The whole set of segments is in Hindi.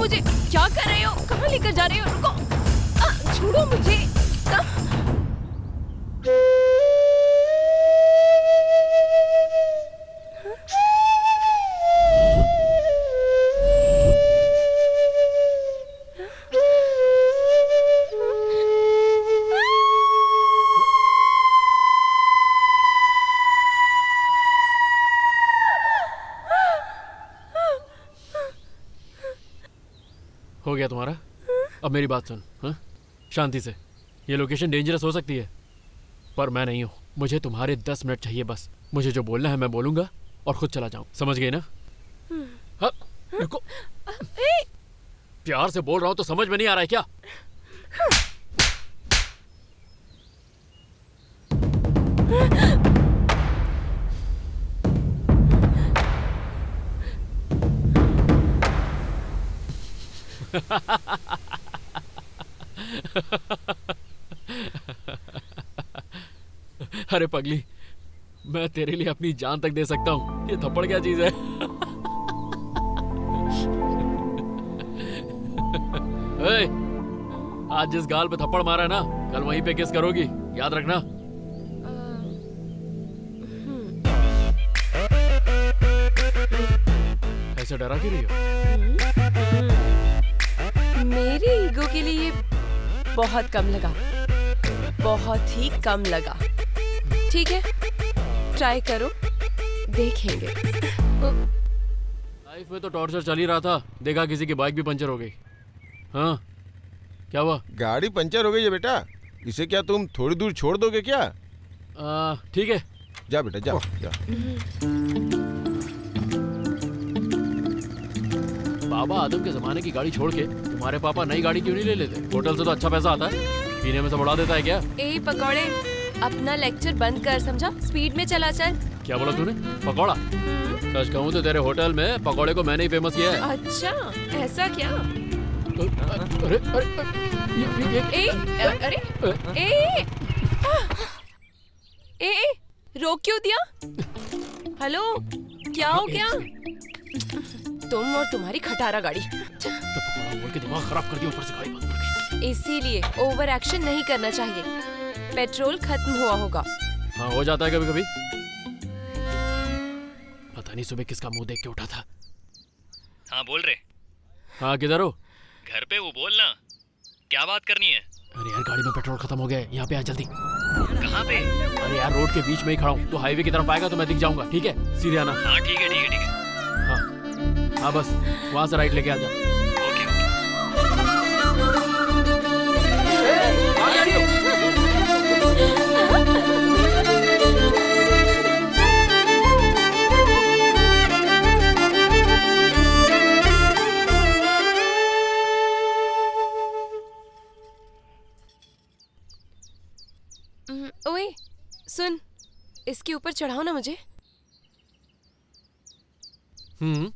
मुझे, क्या कर रहे हो? कहाँ लेकर जा रहे हो? रुको, छोड़ो मुझे। हो गया तुम्हारा? अब मेरी बात सुन, हाँ? शांति से। ये लोकेशन डेंजरस हो सकती है, पर मैं नहीं हूँ। मुझे तुम्हारे 10 मिनट चाहिए बस। मुझे जो बोलना है मैं बोलूंगा और खुद चला जाऊँ, समझ गई ना? हाँ, रुको। प्यार से बोल रहा हूँ तो समझ में नहीं आ रहा है क्या? अरे पगली, मैं तेरे लिए अपनी जान तक दे सकता हूँ। ये थप्पड़ क्या चीज है? ए, आज जिस गाल पे थप्पड़ मारा है ना, कल वहीं पे किस करोगी, याद रखना। ऐसे डरा क्यों रही हो? मेरे ईगो के लिए बहुत कम लगा, बहुत ही कम लगा। ठीक है, ट्राई करो, देखेंगे। लाइफ में तो टॉर्चर चल ही रहा था, देखा किसी की बाइक भी पंचर हो गई। हाँ, क्या हुआ? गाड़ी पंचर हो गई है बेटा, इसे क्या तुम थोड़ी दूर छोड़ दोगे क्या? ठीक है, जा बेटा जा, जा। बाबा आदम के जमाने की गाड़ी छोड़ के तुम्हारे पापा नई गाड़ी क्यों नहीं ले लेते? होटल से तो अच्छा पैसा आता है, पीने में सब उड़ा देता है क्या? ए पकौड़े, अपना लेक्चर बंद कर, समझा? स्पीड में चला चल। क्या बोला तूने? पकौड़ा? सच कहूँ तो तेरे होटल में पकौड़े को मैंने ही फेमस किया है। अच्छा, ऐसा क्या? अरे अरे अरे ए, रोक क्यों दिया? हेलो, क्या हो गया? तुम और तुम्हारी खटारा गाड़ी। तो पकौड़ा बोल के दिमाग खराब कर दिया, ऊपर से गाड़ी बंद कर गई। इसीलिए ओवर एक्शन नहीं करना चाहिए, पेट्रोल खत्म हुआ होगा। हाँ, हो जाता है कभी कभी। पता नहीं सुबह किसका मुंह देख के उठा था। हाँ बोल रहे। हाँ, किधर हो? घर पे वो बोलना, क्या बात करनी है? अरे यार, गाड़ी में पेट्रोल खत्म हो गया है, यहाँ पे आ जल्दी। कहाँ पे? अरे यार, रोड के बीच में ही खड़ा हूँ, तो हाईवे की तरफ आएगा तो मैं दिख जाऊंगा, ठीक है? सीधे आना। हाँ ठीक है ठीक है ठीक है। हाँ बस वहाँ से राइट लेके आ जा। Okay okay. ओए सुन, इसके ऊपर चढ़ाओ ना मुझे। हम्म।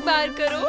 बार करो।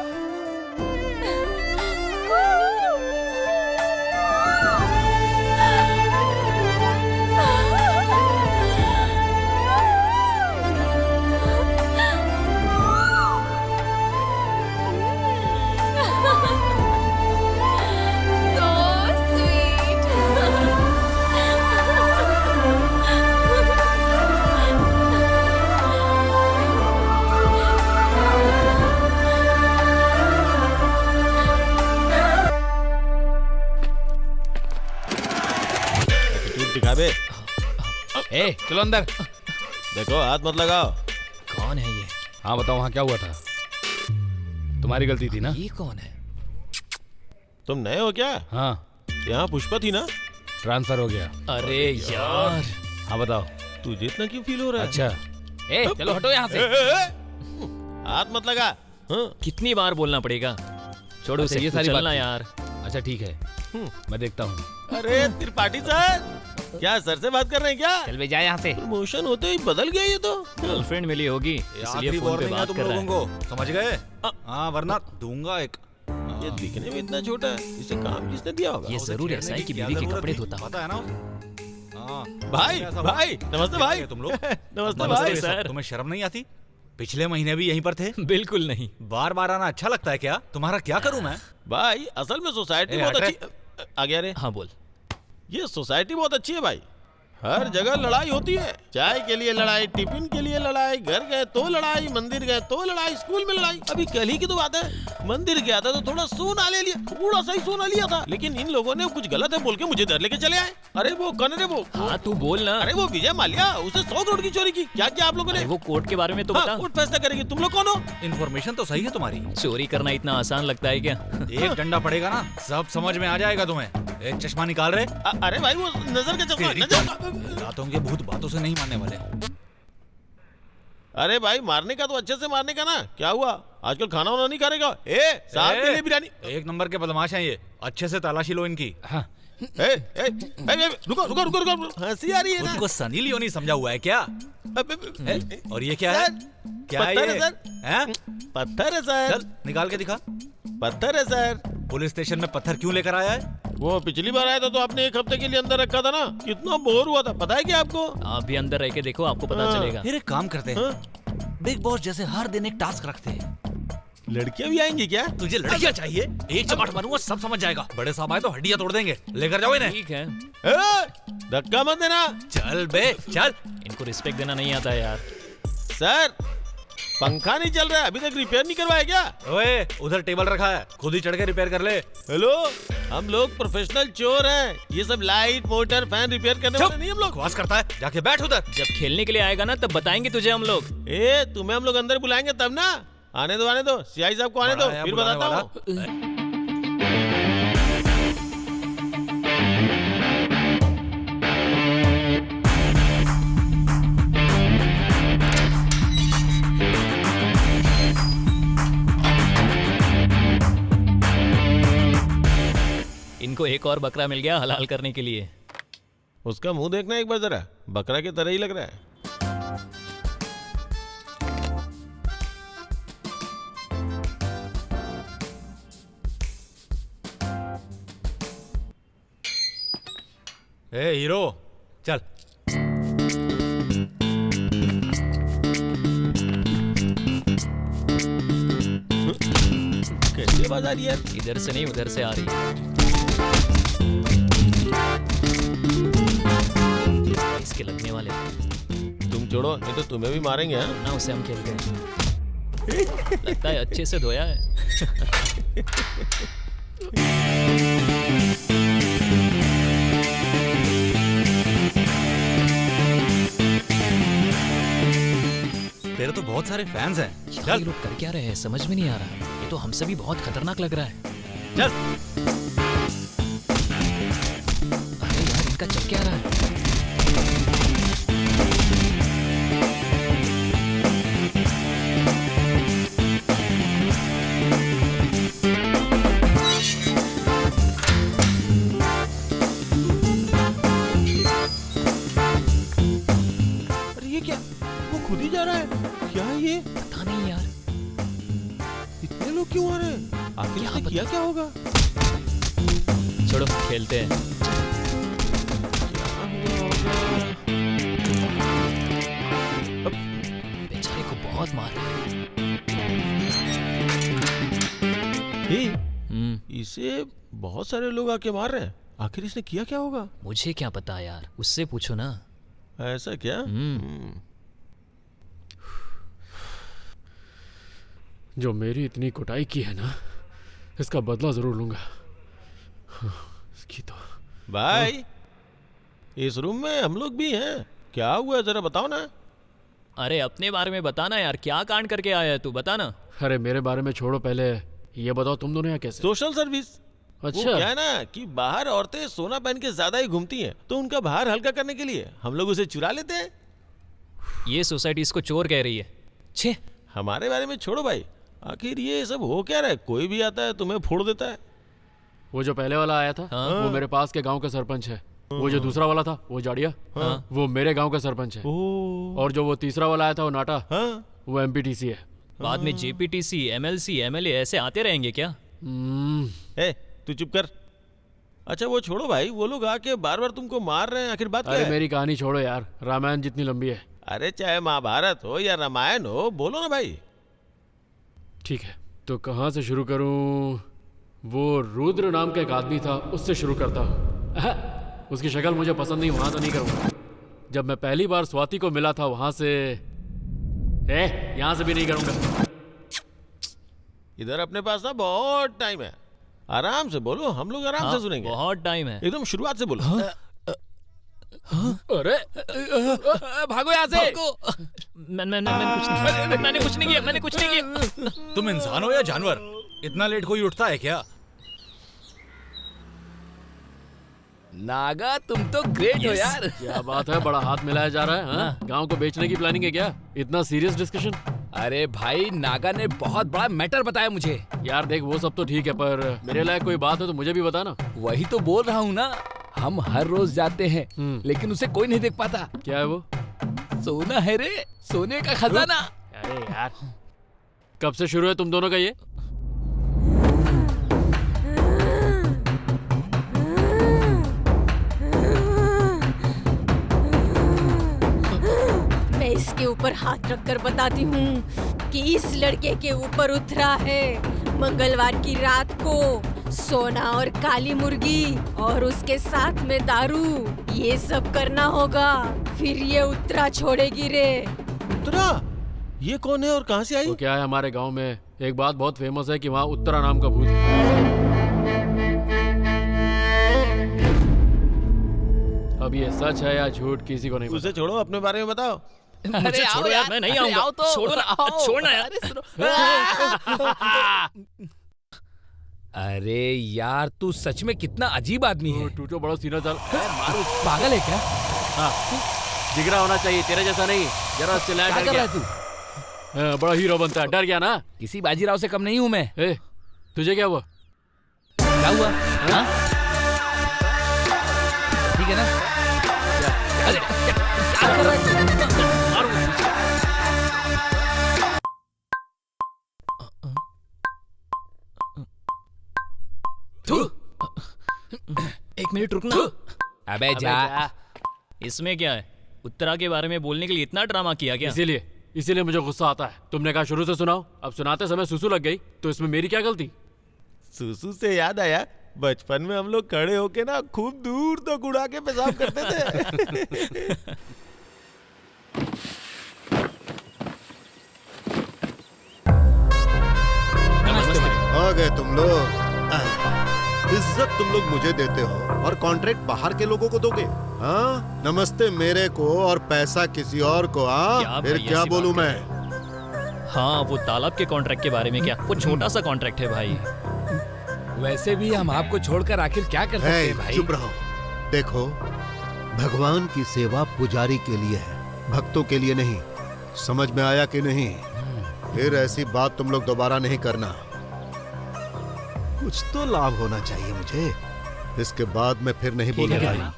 दिखाबे। ए, चलो अंदर। देखो, हाथ मत लगाओ। कौन है ये? हाँ बताओ, वहाँ क्या हुआ था? तुम्हारी गलती थी ना? ये कौन है? तुम नए हो क्या? हाँ। यहाँ पुष्पा थी ना? ट्रांसफर हो गया। अरे यार। हाँ बताओ। तुझे इतना क्यों फील हो रहा है? अच्छा ए चलो हटो यहाँ से। हाथ मत लगा। हाँ? कितनी बार बोलना पड़ेगा? छोड़ो अच्छा, उसे, ये तू सारी चलना बात थी। यार। अच्छा ठीक है, मैं देखता हूँ। अरे त्रिपाठी सर, क्या सर से बात कर रहे हैं क्या? चल बे जा यहाँ से। प्रमोशन होते ही बदल गया ये तो। गर्लफ्रेंड मिली होगी इसलिए आखिरी फोन पे वार्निंग है बात तुम कर रहा लोगों है। को, समझ गए? हाँ वरना दूंगा एक। ये दिखने में इतना छोटा है, इसे काम किसने दिया होगा? ये जरूर ऐसा है कि बीवी के कपड़े धोता हो। पता है ना उसे? हाँ भाई ऐसा भाई हुआ। नमस्ते क्या भाई। किए तुम लोग? नमस्ते नमस्ते भाई। सर। तुम्हें शर्म नहीं आती? पिछले महीने भी यहीं पर थे। बिल्कुल नहीं। बार बार आना अच्छा लगता है क्या? तुम्हारा क्या करूं मैं? भाई असल में सोसाइटी ए, बहुत हट रे। अच्छी। आ गया रे। हाँ बोल। ये सोसाइटी बहुत अच्छी है भाई। हर जगह लड़ाई होती है। चाय के लिए लड़ाई, टिफिन के लिए लड़ाई, घर गए तो लड़ाई, मंदिर गए तो लड़ाई, स्कूल में लड़ाई। अभी कल ही की तो बात है, मंदिर गया था तो थोड़ा सोना ले लिया, थोड़ा सा ही सोना लिया था, लेकिन इन लोगों ने कुछ गलत है बोल के मुझे डर लेके चले आए। अरे वो कौन है वो? हाँ तू बोल ना। अरे वो विजय माल्या, उसने 100 करोड़ की चोरी की। क्या किया आप लोगों ने? अरे वो कोर्ट के बारे में तो हाँ, बता। कोर्ट फैसला करेगी। तुम लोग कौन हो? इन्फॉर्मेशन तो सही है तुम्हारी। चोरी करना इतना आसान लगता है क्या? एक डंडा पड़ेगा ना, सब समझ में आ जाएगा तुम्हें। एक चश्मा निकाल रहे। अरे भाई वो नजर का चश्मा। तेरी नजर। रातों के भूत बातों से नहीं मानने वाले। अरे भाई मारने का तो अच्छे से मारने का ना। क्या हुआ आजकल खाना वाना नहीं खाने का? साहब के लिए बिरयानी। एक नंबर के बदमाश हैं ये, अच्छे से तलाशी लो इनकी। हाँ रुको रुको रुको रुको, हंसी आ रही है ना? खुद को सनी लियोनी समझा हुआ है क्या? और ये क्या है? सर, क्या है पत्थर ये? है सर। हैं? पत्थर है सर। चल निकाल के दिखा। पत्थर है सर। पुलिस स्टेशन में पत्थर क्यों लेकर आया है? वो पिछली बार आया था तो आपने 1 हफ्ते के लिए अंदर रखा था ना, कितना बोर हुआ था पता है क्या आपको? आप भी अंदर रह के देखो, आपको पता हाँ। चलेगा। फिर एक काम करते हैं, बिग बॉस जैसे हर दिन एक टास्क रखते हैं। लड़कियां भी आएंगी क्या? तुझे लड़कियां चाहिए? एक चमाट मारूंगा सब समझ जाएगा। बड़े साहब आए तो हड्डियां तोड़ देंगे। लेकर जाओ इन्हें। ठीक है, धक्का मत देना। चल बे चल। इनको रिस्पेक्ट देना नहीं आता है यार। सर पंखा नहीं चल रहा है, अभी तक रिपेयर नहीं करवाया क्या? ओए उधर टेबल रखा है, खुद ही चढ़ के रिपेयर कर ले। हेलो, हम लोग प्रोफेशनल चोर हैं। ये सब लाइट मोटर फैन रिपेयर करने वाले नहीं हम लोग। बकवास करता है, जाके बैठ उधर। जब खेलने के लिए आएगा ना तब बताएंगे तुझे हम लोग। तुम्हें हम लोग अंदर बुलाएंगे तब ना। आने दो सीआई साहब को आने दो, बड़ा है फिर बुलाने बताता वाला। हूँ। इनको एक और बकरा मिल गया हलाल करने के लिए। उसका मुंह देखना एक बार जरा, बकरा की तरह ही लग रहा है। ए हीरो चल। कैसी आवाज आ रही है? इधर से नहीं उधर से आ रही है। इसके लगने वाले तुम छोड़ो, नहीं तो तुम्हें भी मारेंगे। हाँ? ना, उसे हम खेलते हैं। लगता है अच्छे से धोया है। तेरे तो बहुत सारे फैंस हैं। यार, चल ये लोग कर क्या रहे हैं समझ में नहीं आ रहा। ये तो हमसे भी बहुत खतरनाक लग रहा है। चल। अरे यार, इनका चल क्या रहा है? अरे ये क्या, वो खुद ही जा रहा है क्या? ये पता नहीं यार। इतने लोग क्यों आ रहे हैं? आखिर क्या इसने पता? किया क्या होगा? छोड़ो खेलते हैं। बेचारे को बहुत मार रहे हैं। इसे बहुत सारे लोग आके मार रहे हैं। आखिर इसने किया क्या होगा? मुझे क्या पता यार, उससे पूछो ना। ऐसा क्या? जो मेरी इतनी कुटाई की है ना, इसका बदला जरूर लूंगा। इसकी तो भाई इस रूम में हम लोग भी हैं। क्या हुआ जरा बताओ ना। अरे अपने बारे में बताना यार, क्या कांड करके आया है तू, बता ना। अरे मेरे बारे में छोड़ो, पहले ये बताओ तुम दोनों यहाँ कैसे? Social service. अच्छा। वो क्या है ना कि बाहर औरतें सोना पहन के ज्यादा ही घूमती हैं, तो उनका भार हल्का करने के लिए हम लोग उसे चुरा लेते हैं। ये सोसाइटी इसको चोर कह रही है। छे, हमारे बारे में छोड़ो भाई, आखिर ये सब हो क्या रहा है? कोई भी आता है तुम्हें फोड़ देता है। वो जो पहले वाला आया था हाँ। वो मेरे पास के गांव का सरपंच है। वो जो दूसरा वाला था वो जाड़िया, वो मेरे गांव का सरपंच है। ओह, और जो वो तीसरा वाला आया था वो नाटा, हाँ। वो एमपीटीसी है। बाद में जेपीटीसी, एमएलसी, एमएलए ऐसे आते रहेंगे क्या? ए, तू चुप कर। अच्छा वो छोड़ो भाई, वो लोग आके बार बार तुमको मार रहे हैं, आखिर बात क्या अरे है? मेरी कहानी छोड़ो यार, रामायण जितनी लंबी है। अरे चाहे महाभारत हो या रामायण हो, बोलो ना भाई। ठीक है, तो कहाँ से शुरू करूं? वो रुद्र नाम का एक आदमी था, उससे शुरू करता हूँ। उसकी शक्ल मुझे पसंद नहीं, वहां से नहीं करूंगा। जब मैं पहली बार स्वाति को मिला था वहां से, यहाँ से भी नहीं करूंगा। इधर अपने पास ना बहुत टाइम है, आराम से बोलो, हम लोग आराम से सुनेंगे। बहुत टाइम है। एकदम शुरुआत से बोलो। अरे भागो यहाँ से। मैंने कुछ नहीं किया, मैंने कुछ नहीं किया। तुम इंसान हो या जानवर? इतना लेट कोई उठता है क्या? नागा तुम तो ग्रेट हो यार। क्या बात है, बड़ा हाथ मिलाया जा रहा है। हाँ? गांव को बेचने की प्लानिंग है क्या? इतना सीरियस डिस्कशन? अरे भाई नागा ने बहुत बड़ा मैटर बताया मुझे। यार देख, वो सब तो ठीक है, पर मेरे लायक कोई बात है तो मुझे भी बता ना। वही तो बोल रहा हूँ ना, हम हर रोज जाते हैं लेकिन उसे कोई नहीं देख पाता। क्या है वो? सोना है रे, सोने का खजाना। अरे यार, कब से शुरू है तुम दोनों का ये? मैं इसके ऊपर हाथ रखकर बताती हूँ कि इस लड़के के ऊपर उतरा है मंगलवार की रात को सोना और काली मुर्गी और उसके साथ में दारू। ये सब करना होगा, फिर ये उत्तरा छोड़ेगी रे। उत्तरा? ये कौन है और कहाँ से आई? वो क्या है, हमारे गांव में एक बात बहुत फेमस है कि वहाँ उत्तरा नाम का भूत है। अब ये सच है या झूठ किसी को नहीं पता। उसे छोड़ो, अपने बारे में बताओ। मुझे छोड़ो यार, मैं नहीं आऊंगा। छोड़ना यार। अरे यार तू सच में कितना अजीब आदमी है। तू तो बड़ा सीना चाल। पागल है क्या? हाँ, जिगरा होना चाहिए, तेरे जैसा नहीं। जरा चिल्लाया क्या डर कर गया। रहा है तू? हाँ, बड़ा हीरो बनता है, डर गया ना। किसी बाजीराव से कम नहीं हूँ मैं। ए, तुझे क्या हुआ? क्या हुआ? हाँ? ठीक है ना? अरे क्या कर रहा है तू? एक मिनट रुकना। अबे जा। इसमें क्या है? उत्तरा के बारे में बोलने के लिए इतना ड्रामा किया क्या? इसीलिए मुझे गुस्सा आता है। तुमने कहा शुरू से सुनाओ, अब सुनाते समय सुसु लग गई, तो इसमें मेरी क्या गलती? सुसु से याद आया, बचपन में हम लोग खड़े होके ना खूब दूर तक उड़ा के पेशाब करते थे। आ गए तुम लोग। इज्जत तुम लोग मुझे देते हो और कॉन्ट्रैक्ट बाहर के लोगों को दोगे? हाँ, नमस्ते मेरे को और पैसा किसी और को। हाँ, फिर क्या बोलूं मैं? हाँ, वो तालाब के कॉन्ट्रैक्ट के बारे में क्या? वो छोटा सा कॉन्ट्रैक्ट है भाई। वैसे भी हम आपको छोड़कर आखिर क्या कर सकते हैं भाई? चुप रहो। देखो, भगवान की सेवा पुजारी के लिए है, भक्तों के लिए नहीं। समझ में आया कि नहीं? फिर ऐसी बात तुम लोग दोबारा नहीं करना। कुछ तो लाभ होना चाहिए मुझे, इसके बाद मैं फिर नहीं बोलूंगा।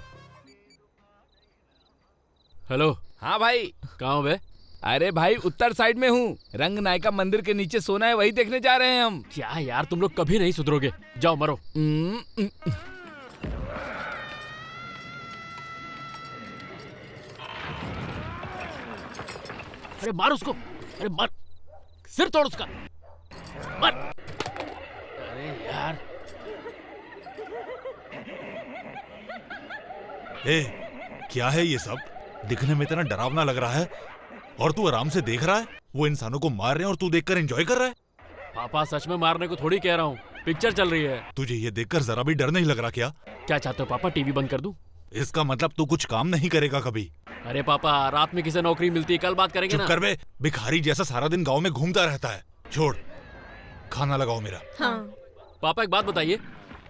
हेलो। हाँ भाई। कहाँ हो बे? अरे भाई उत्तर साइड में हूँ, रंग नायका मंदिर के नीचे सोना है, वही देखने जा रहे हैं हम। क्या यार, तुम लोग कभी नहीं सुधरोगे। जाओ मरो। अरे मार उसको, अरे मार, सिर तोड़ उसका, मार। अरे यार, ए, क्या है ये सब? दिखने में इतना डरावना लग रहा है और तू आराम से देख रहा है। वो इंसानों को मार रहे हैं और तू देखकर एंजॉय कर रहा है। पापा सच में मारने को थोड़ी कह रहा हूँ, पिक्चर चल रही है। तुझे ये देखकर जरा भी डर नहीं लग रहा क्या? क्या चाहते हो पापा, टीवी बंद कर दूं? इसका मतलब तू कुछ काम नहीं करेगा कभी? अरे पापा, रात में किसे नौकरी मिलती है, कल बात करेंगे ना। चुप कर बे, भिखारी जैसा सारा दिन गांव में घूमता रहता है। छोड़, खाना लगाओ मेरा। हाँ। पापा एक बात बताइए,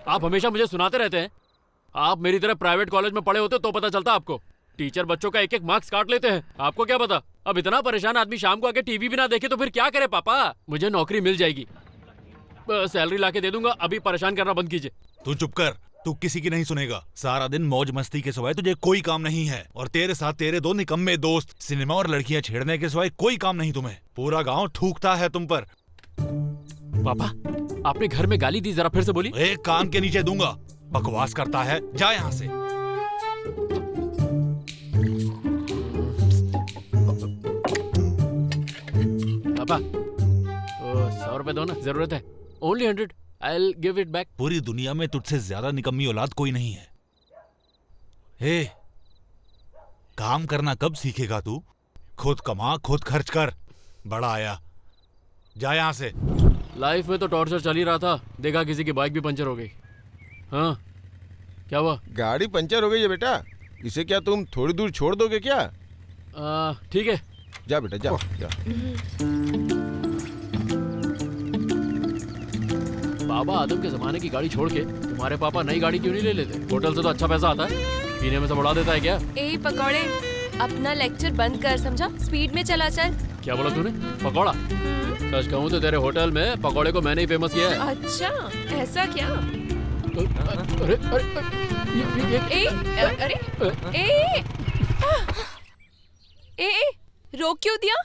आप हमेशा मुझे सुनाते रहते हैं, आप मेरी तरह प्राइवेट कॉलेज में पढ़े होते तो पता चलता आपको। टीचर बच्चों का एक एक मार्क्स काट लेते हैं, आपको क्या पता। अब इतना परेशान आदमी शाम को आके टीवी भी ना देखे तो फिर क्या करे पापा। मुझे नौकरी मिल जाएगी, सैलरी लाके दे दूंगा, अभी परेशान करना बंद कीजिए। तू चुप कर, तू किसी की नहीं सुनेगा। सारा दिन मौज मस्ती के सिवाय तुझे कोई काम नहीं है, और तेरे साथ तेरे दो निकम्मे दोस्त सिनेमा और लड़कियां छेड़ने के सिवाय कोई काम नहीं तुम्हें। पूरा गांव थूकता है तुम पर। पापा आपने घर में गाली दी, जरा फिर से बोली। एक कान के नीचे दूंगा, बकवास करता है, जा यहाँ से। पापा 100 रुपए दो ना, जरूरत है। Only 100, I'll give it back। पूरी दुनिया में तुझसे ज्यादा निकम्मी औलाद कोई नहीं है। हे, काम करना कब सीखेगा तू? खुद कमा, खुद खर्च कर। बड़ा आया, जा यहाँ से। लाइफ में तो टॉर्चर चल ही रहा था, देखा किसी की बाइक भी पंचर हो गई। हाँ क्या हुआ? गाड़ी पंचर हो गई है बेटा, इसे क्या तुम थोड़ी दूर छोड़ दोगे क्या? ठीक है, जा बेटा जा, जा। बाबा आदम के जमाने की गाड़ी छोड़ के तुम्हारे पापा नई गाड़ी क्यों नहीं ले लेते? होटल से तो अच्छा पैसा आता है, पीने में सब उड़ा देता है क्या? ए पकौड़े, अपना लेक्चर बंद कर, समझा? स्पीड में चला चल। क्या बोला तूने? पकौड़ा? सच कहूँ तो तेरे होटल में पकौड़े को मैंने ही फेमस किया है। अच्छा, ऐसा क्या? अरे ए, अरे ए, ए, रोक क्यों दिया?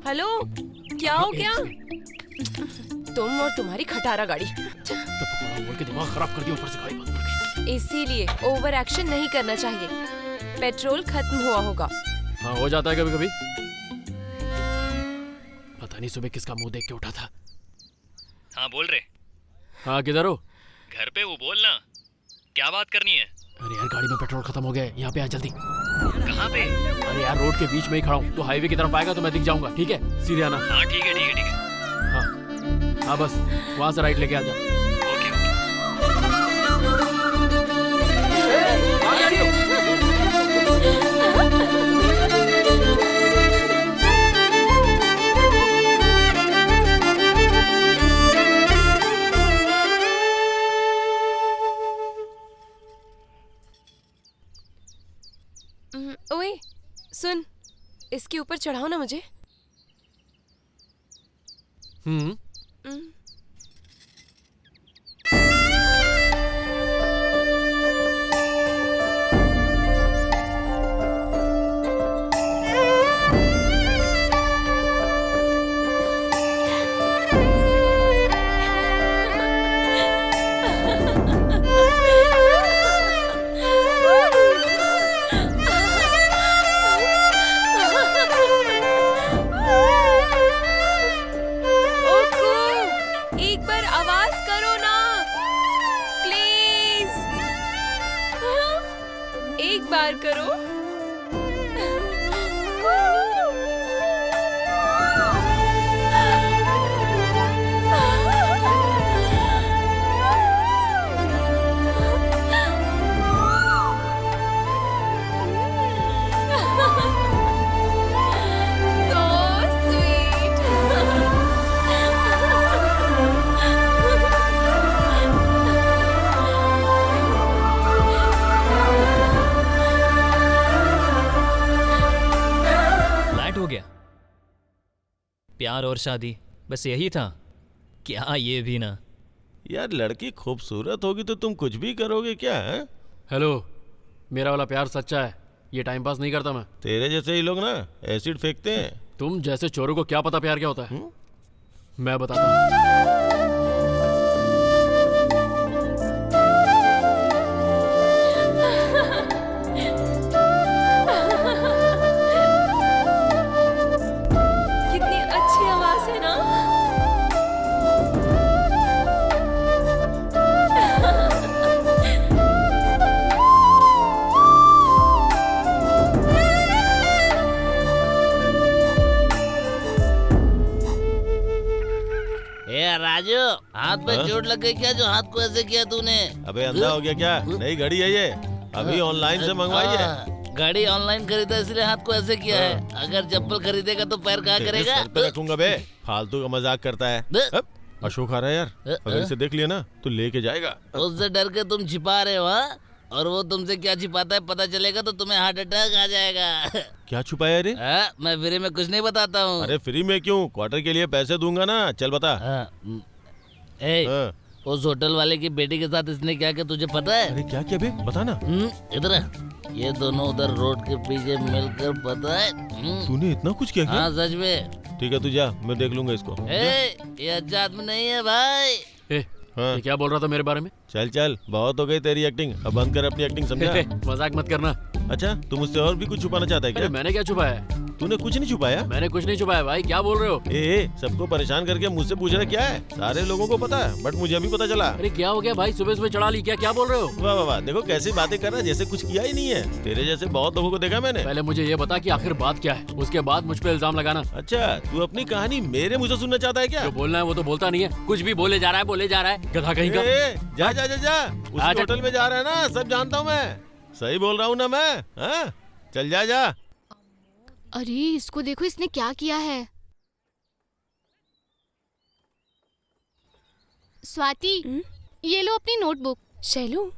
हेलो, क्या हो गया? तुम और तुम्हारी खटारा गाड़ी। तो पकौड़ा बोल के दिमाग खराब कर दिया, ऊपर से गाड़ी बंद कर गई। इसीलिए ओवर एक्शन नहीं करना चाहिए, पेट्रोल खत्म हुआ होगा। हाँ हो जाता है कभी कभी। पता नहीं सुबह किसका मुंह देख के उठा था। हाँ बोल रहे। हाँ किधर हो? घर पे वो बोलना, क्या बात करनी है? अरे यार गाड़ी में पेट्रोल खत्म हो गया है, यहाँ पे आ जल्दी। कहाँ पे? अरे यार रोड के बीच में ही खड़ा हूँ, तो हाईवे की तरफ आएगा तो मैं दिख जाऊंगा, ठीक है? सीधे आना। हाँ ठीक है ठीक है ठीक है। हाँ बस वहाँ से राइट लेके आ जा। Okay okay. ओए सुन, इसके ऊपर चढ़ाओ ना मुझे। हम्म, बार करो। प्यार और शादी, बस यही था क्या? ये भी ना यार, लड़की खूबसूरत होगी तो तुम कुछ भी करोगे क्या? हेलो, मेरा वाला प्यार सच्चा है, ये टाइम पास नहीं करता मैं। तेरे जैसे ही लोग ना एसिड फेंकते हैं। तुम जैसे चोरों को क्या पता प्यार क्या होता है? मैं बताता हूँ। राजू, हाथ पे चोट लग गई क्या जो हाथ को ऐसे किया तूने? अबे अंधा हो गया क्या? नई घड़ी है ये, अभी ऑनलाइन से मंगवाई है। घड़ी ऑनलाइन खरीदा इसलिए हाथ को ऐसे किया है। अगर चप्पल खरीदेगा तो पैर कहाँ करेगा? सर पे रखूंगा बे, फालतू का मजाक करता है। अशोक आ रहा है यार, अगर इसे देख लिया ना तो लेके जाएगा। उससे डर के तुम छिपा रहे हो? और वो तुमसे क्या छिपाता है पता चलेगा तो तुम्हें हार्ट अटैक आ जाएगा। क्या छुपाया रे? मैं फ्री में कुछ नहीं बताता हूँ। अरे फ्री में क्यों, क्वार्टर के लिए पैसे दूंगा ना, चल बता। उस होटल वाले की बेटी के साथ इसने क्या किया तुझे पता है? अरे क्या क्या बे, बता ना। इधर ये दोनों उधर रोड के पीछे मिलकर, पता है? तूने इतना कुछ किया क्या? हाँ सच में। ठीक है तू जा, मैं देख लूंगा इसको। ये अच्छा आदमी नहीं है भाई। ये क्या बोल रहा था मेरे बारे में? चल चल, बहुत हो गई तेरी एक्टिंग, अब बंद कर अपनी एक्टिंग, समझा? मजाक मत करना। अच्छा तू मुझसे और भी कुछ छुपाना चाहता है क्या? मैंने क्या छुपाया? तूने कुछ नहीं छुपाया? मैंने कुछ नहीं छुपाया भाई, क्या बोल रहे हो? सबको परेशान करके मुझसे पूछ रहा क्या है? सारे लोगों को पता है, बट मुझे अभी पता चला। अरे क्या हो गया भाई, सुबह सुबह चढ़ा ली क्या बोल रहे हो? वाह वाह वाह, देखो कैसी बातें कर रहा है, जैसे कुछ किया ही नहीं है। तेरे जैसे बहुत लोगों को देखा मैंने। पहले मुझे ये बता कि आखिर बात क्या है, उसके बाद मुझ पे इल्जाम लगाना। अच्छा तू अपनी कहानी मेरे मुझे सुनना चाहता है क्या? जो बोलना है वो तो बोलता नहीं है, कुछ भी बोले जा रहा है, गधा कहीं का। जा जा जा जा, उस होटल में जा रहा है ना, सब जानता हूँ मैं, सही बोल रहा हूँ ना मैं? हाँ चल जा जा। अरे इसको देखो, इसने क्या किया है। स्वाति, ये लो अपनी नोटबुक। शैलू,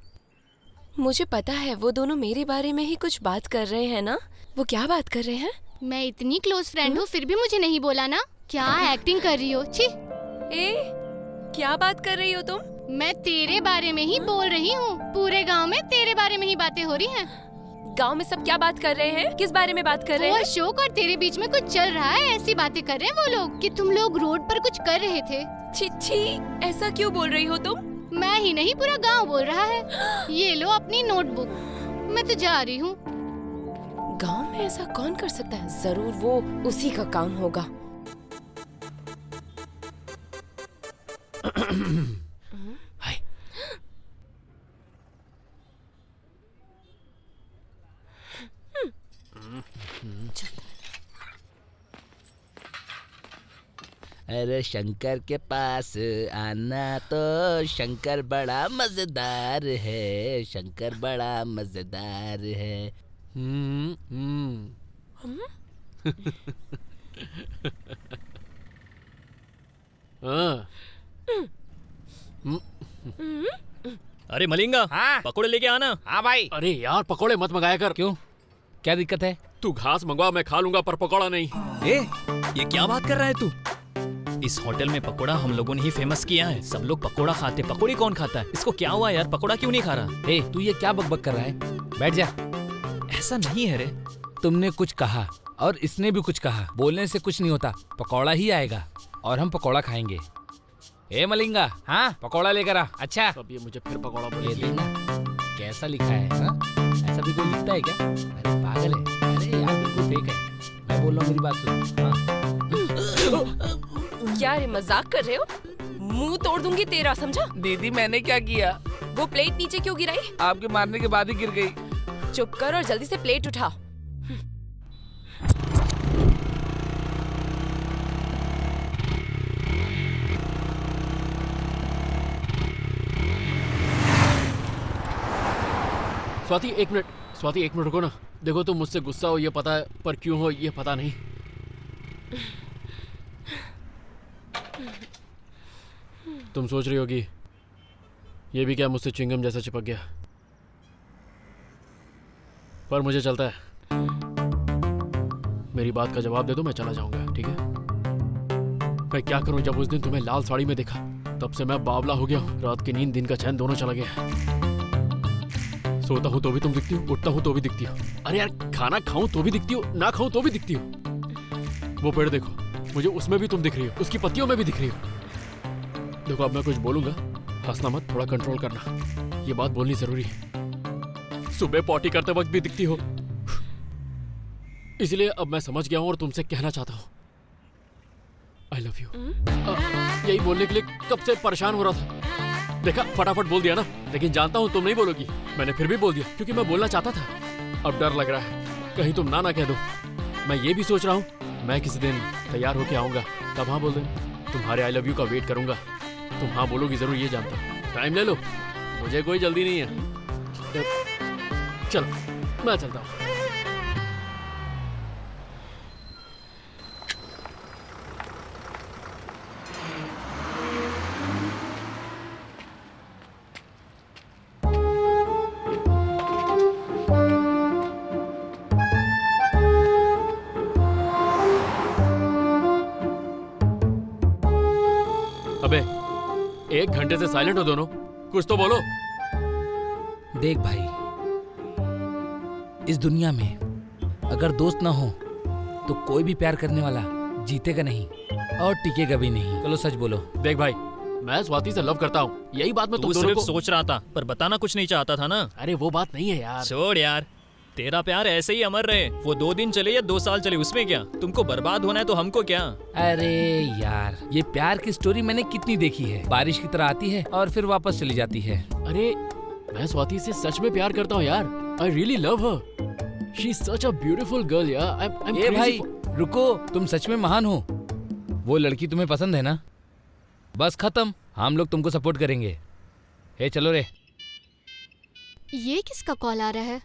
मुझे पता है वो दोनों मेरे बारे में ही कुछ बात कर रहे हैं ना। वो क्या बात कर रहे हैं? मैं इतनी क्लोज फ्रेंड हूँ फिर भी मुझे नहीं बोला ना। क्या एक्टिंग कर रही हो? छी। क्या बात कर रही हो तुम? मैं तेरे बारे में ही बोल रही हूँ। पूरे गांव में तेरे बारे में ही बातें हो रही हैं। गांव में सब क्या बात कर रहे हैं? किस बारे में बात कर रहे हैं? अशोक और तेरे बीच में कुछ चल रहा है, ऐसी बातें कर रहे हैं वो लोग कि तुम लोग रोड पर कुछ कर रहे थे। छी, ऐसा क्यों बोल रही हो तुम? मैं ही नहीं, पूरा गांव बोल रहा है। ये लो अपनी नोटबुक, मैं तो जा रही हूँ। गांव में ऐसा कौन कर सकता है? जरूर वो उसी का काम होगा। अरे शंकर के पास आना तो शंकर बड़ा मजेदार है, शंकर बड़ा मजेदार है। अरे मलिंगा, हाँ? पकोड़े लेके आना। हाँ भाई। अरे यार पकोड़े मत मंगाया कर। क्यों, क्या दिक्कत है? तू घास मंगवा, मैं खा लूंगा, पर पकोड़ा नहीं। ये क्या बात कर रहा है तू? इस होटल में पकोड़ा हम लोगों ने ही फेमस किया है। सब लोग पकोड़ा खाते, पकोड़ी कौन खाता है? इसको क्या हुआ यार, पकोड़ा क्यों नहीं खा रहा? तू ये क्या बकबक कर रहा है? बैठ जा। ऐसा नहीं है रे। तुमने कुछ कहा और इसने भी कुछ कहा, बोलने से कुछ नहीं होता। पकौड़ा ही आएगा और हम पकौड़ा खाएंगे। मलिंगा, हाँ पकौड़ा लेकर आ। अच्छा अब ये मुझे फिर पकौड़ा ये बोलेगी। देखना कैसा लिखा है। हाँ? ऐसा भी कोई लिखता है क्या? अरे पागल है। अरे यार बिल्कुल फेक है। मैं बोल रहा हूँ, मेरी बात सुन। हाँ। क्या रे, मजाक कर रहे हो? मुंह तोड़ दूंगी तेरा, समझा? दीदी मैंने क्या किया? वो प्लेट नीचे क्यों गिराई? आपके मारने के बाद ही गिर गई। चुप कर और जल्दी से प्लेट उठा। स्वाति एक मिनट, स्वाति एक मिनट रुको ना। देखो तुम मुझसे गुस्सा हो ये पता है, पर क्यों हो ये पता नहीं। तुम सोच रही होगी ये भी क्या मुझसे च्युइंगम जैसा चिपक गया, पर मुझे चलता है। मेरी बात का जवाब दे दो, मैं चला जाऊंगा, ठीक है? मैं क्या करूं, जब उस दिन तुम्हें लाल साड़ी में देखा तब से मैं बावला हो गया हूं। रात की नींद दिन का चैन दोनों चला गया। सोता हूं तो भी तुम दिखती हो, उठता हूं तो भी दिखती हो। अरे यार खाना खाऊं तो भी दिखती हो, ना खाऊं तो भी दिखती हो। वो पेड़ देखो, मुझे उसमें भी तुम दिख रही हो, उसकी पत्तियों में भी दिख रही हो। देखो अब मैं कुछ बोलूंगा, हंसना मत, थोड़ा कंट्रोल करना, ये बात बोलनी जरूरी है। सुबह पॉटी करते वक्त भी दिखती हो, इसलिए अब मैं समझ गया हूं और तुमसे कहना चाहता हूं आई लव यू। यही बोलने के लिए कब से परेशान हो रहा था। देखा फटाफट बोल दिया ना, लेकिन जानता हूं तुम नहीं बोलोगी, मैंने फिर भी बोल दिया क्योंकि मैं बोलना चाहता था। अब डर लग रहा है कहीं तुम ना कह दो। मैं ये भी सोच रहा हूँ मैं किसी दिन तैयार होके आऊंगा, तब हाँ बोल देना। तुम्हारे आई लव यू का वेट करूंगा, तुम हाँ बोलोगी जरूर, ये जानता हूँ। टाइम ले लो, मुझे कोई जल्दी नहीं है। चलो मैं चलता हूँ। 1 घंटे से साइलेंट हो दोनों, कुछ तो बोलो। देख भाई, इस दुनिया में अगर दोस्त ना हो तो कोई भी प्यार करने वाला जीतेगा नहीं और टिकेगा भी नहीं। चलो सच बोलो। देख भाई, मैं स्वाति से लव करता हूँ, यही बात मैं तू तुम दोनों सिर्फ को। सोच रहा था पर बताना कुछ नहीं चाहता था ना। अरे वो बात नहीं है यार। छोड़ यार, तेरा प्यार ऐसे ही अमर रहे, वो 2 दिन चले या 2 साल चले, उसमें क्या। तुमको बर्बाद होना है तो हमको क्या। अरे यार, ये प्यार की स्टोरी मैंने कितनी देखी है। बारिश की तरह आती है और फिर वापस चली जाती है। अरे मैं स्वाति से सच में प्यार करता हूँ यार। I really love her. She is such a beautiful girl यार। ए भाई रुको, तुम सच में महान हो। वो लड़की तुम्हें पसंद है ना? बस खत्म, हम लोग तुमको सपोर्ट करेंगे। हे चलो रे। ये किसका कॉल आ रहा है?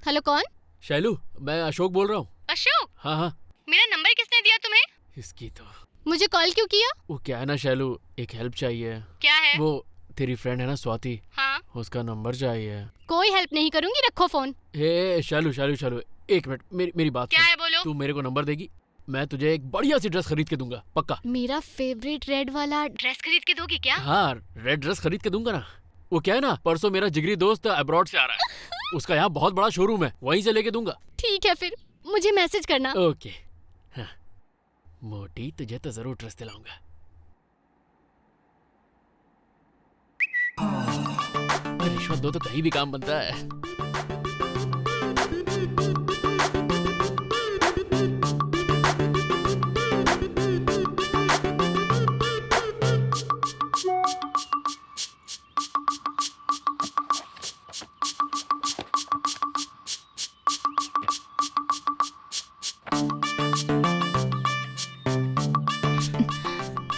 हेलो, कौन? शैलू, मैं अशोक बोल रहा हूँ। अशोक? हाँ हाँ। मेरा नंबर किसने दिया तुम्हें? इसकी तो। मुझे कॉल क्यों किया? वो क्या है ना शैलू, एक हेल्प चाहिए। क्या है? वो तेरी फ्रेंड है ना स्वाति, हाँ? उसका नंबर चाहिए। कोई हेल्प नहीं करूंगी, रखो फोन। हे शैलू शैलू शैलू, 1 मिनट, मेरी बात क्या सुन। है, बोलो। तू मेरे को नंबर देगी, मैं तुझे एक बढ़िया सी ड्रेस खरीद के दूंगा, पक्का। मेरा फेवरेट रेड वाला ड्रेस खरीद के दोगी क्या? हाँ, रेड ड्रेस खरीद के दूंगा ना। वो क्या है ना, परसों मेरा जिगरी दोस्त अब्रॉड से आ रहा है, उसका यहाँ बहुत बड़ा शोरूम है, वहीं से लेके दूंगा। ठीक है, फिर मुझे मैसेज करना। ओके। हाँ। मोटी, तुझे तो जरूर ड्रेस दिलाऊंगा। रिश्वत दो तो कहीं भी काम बनता है।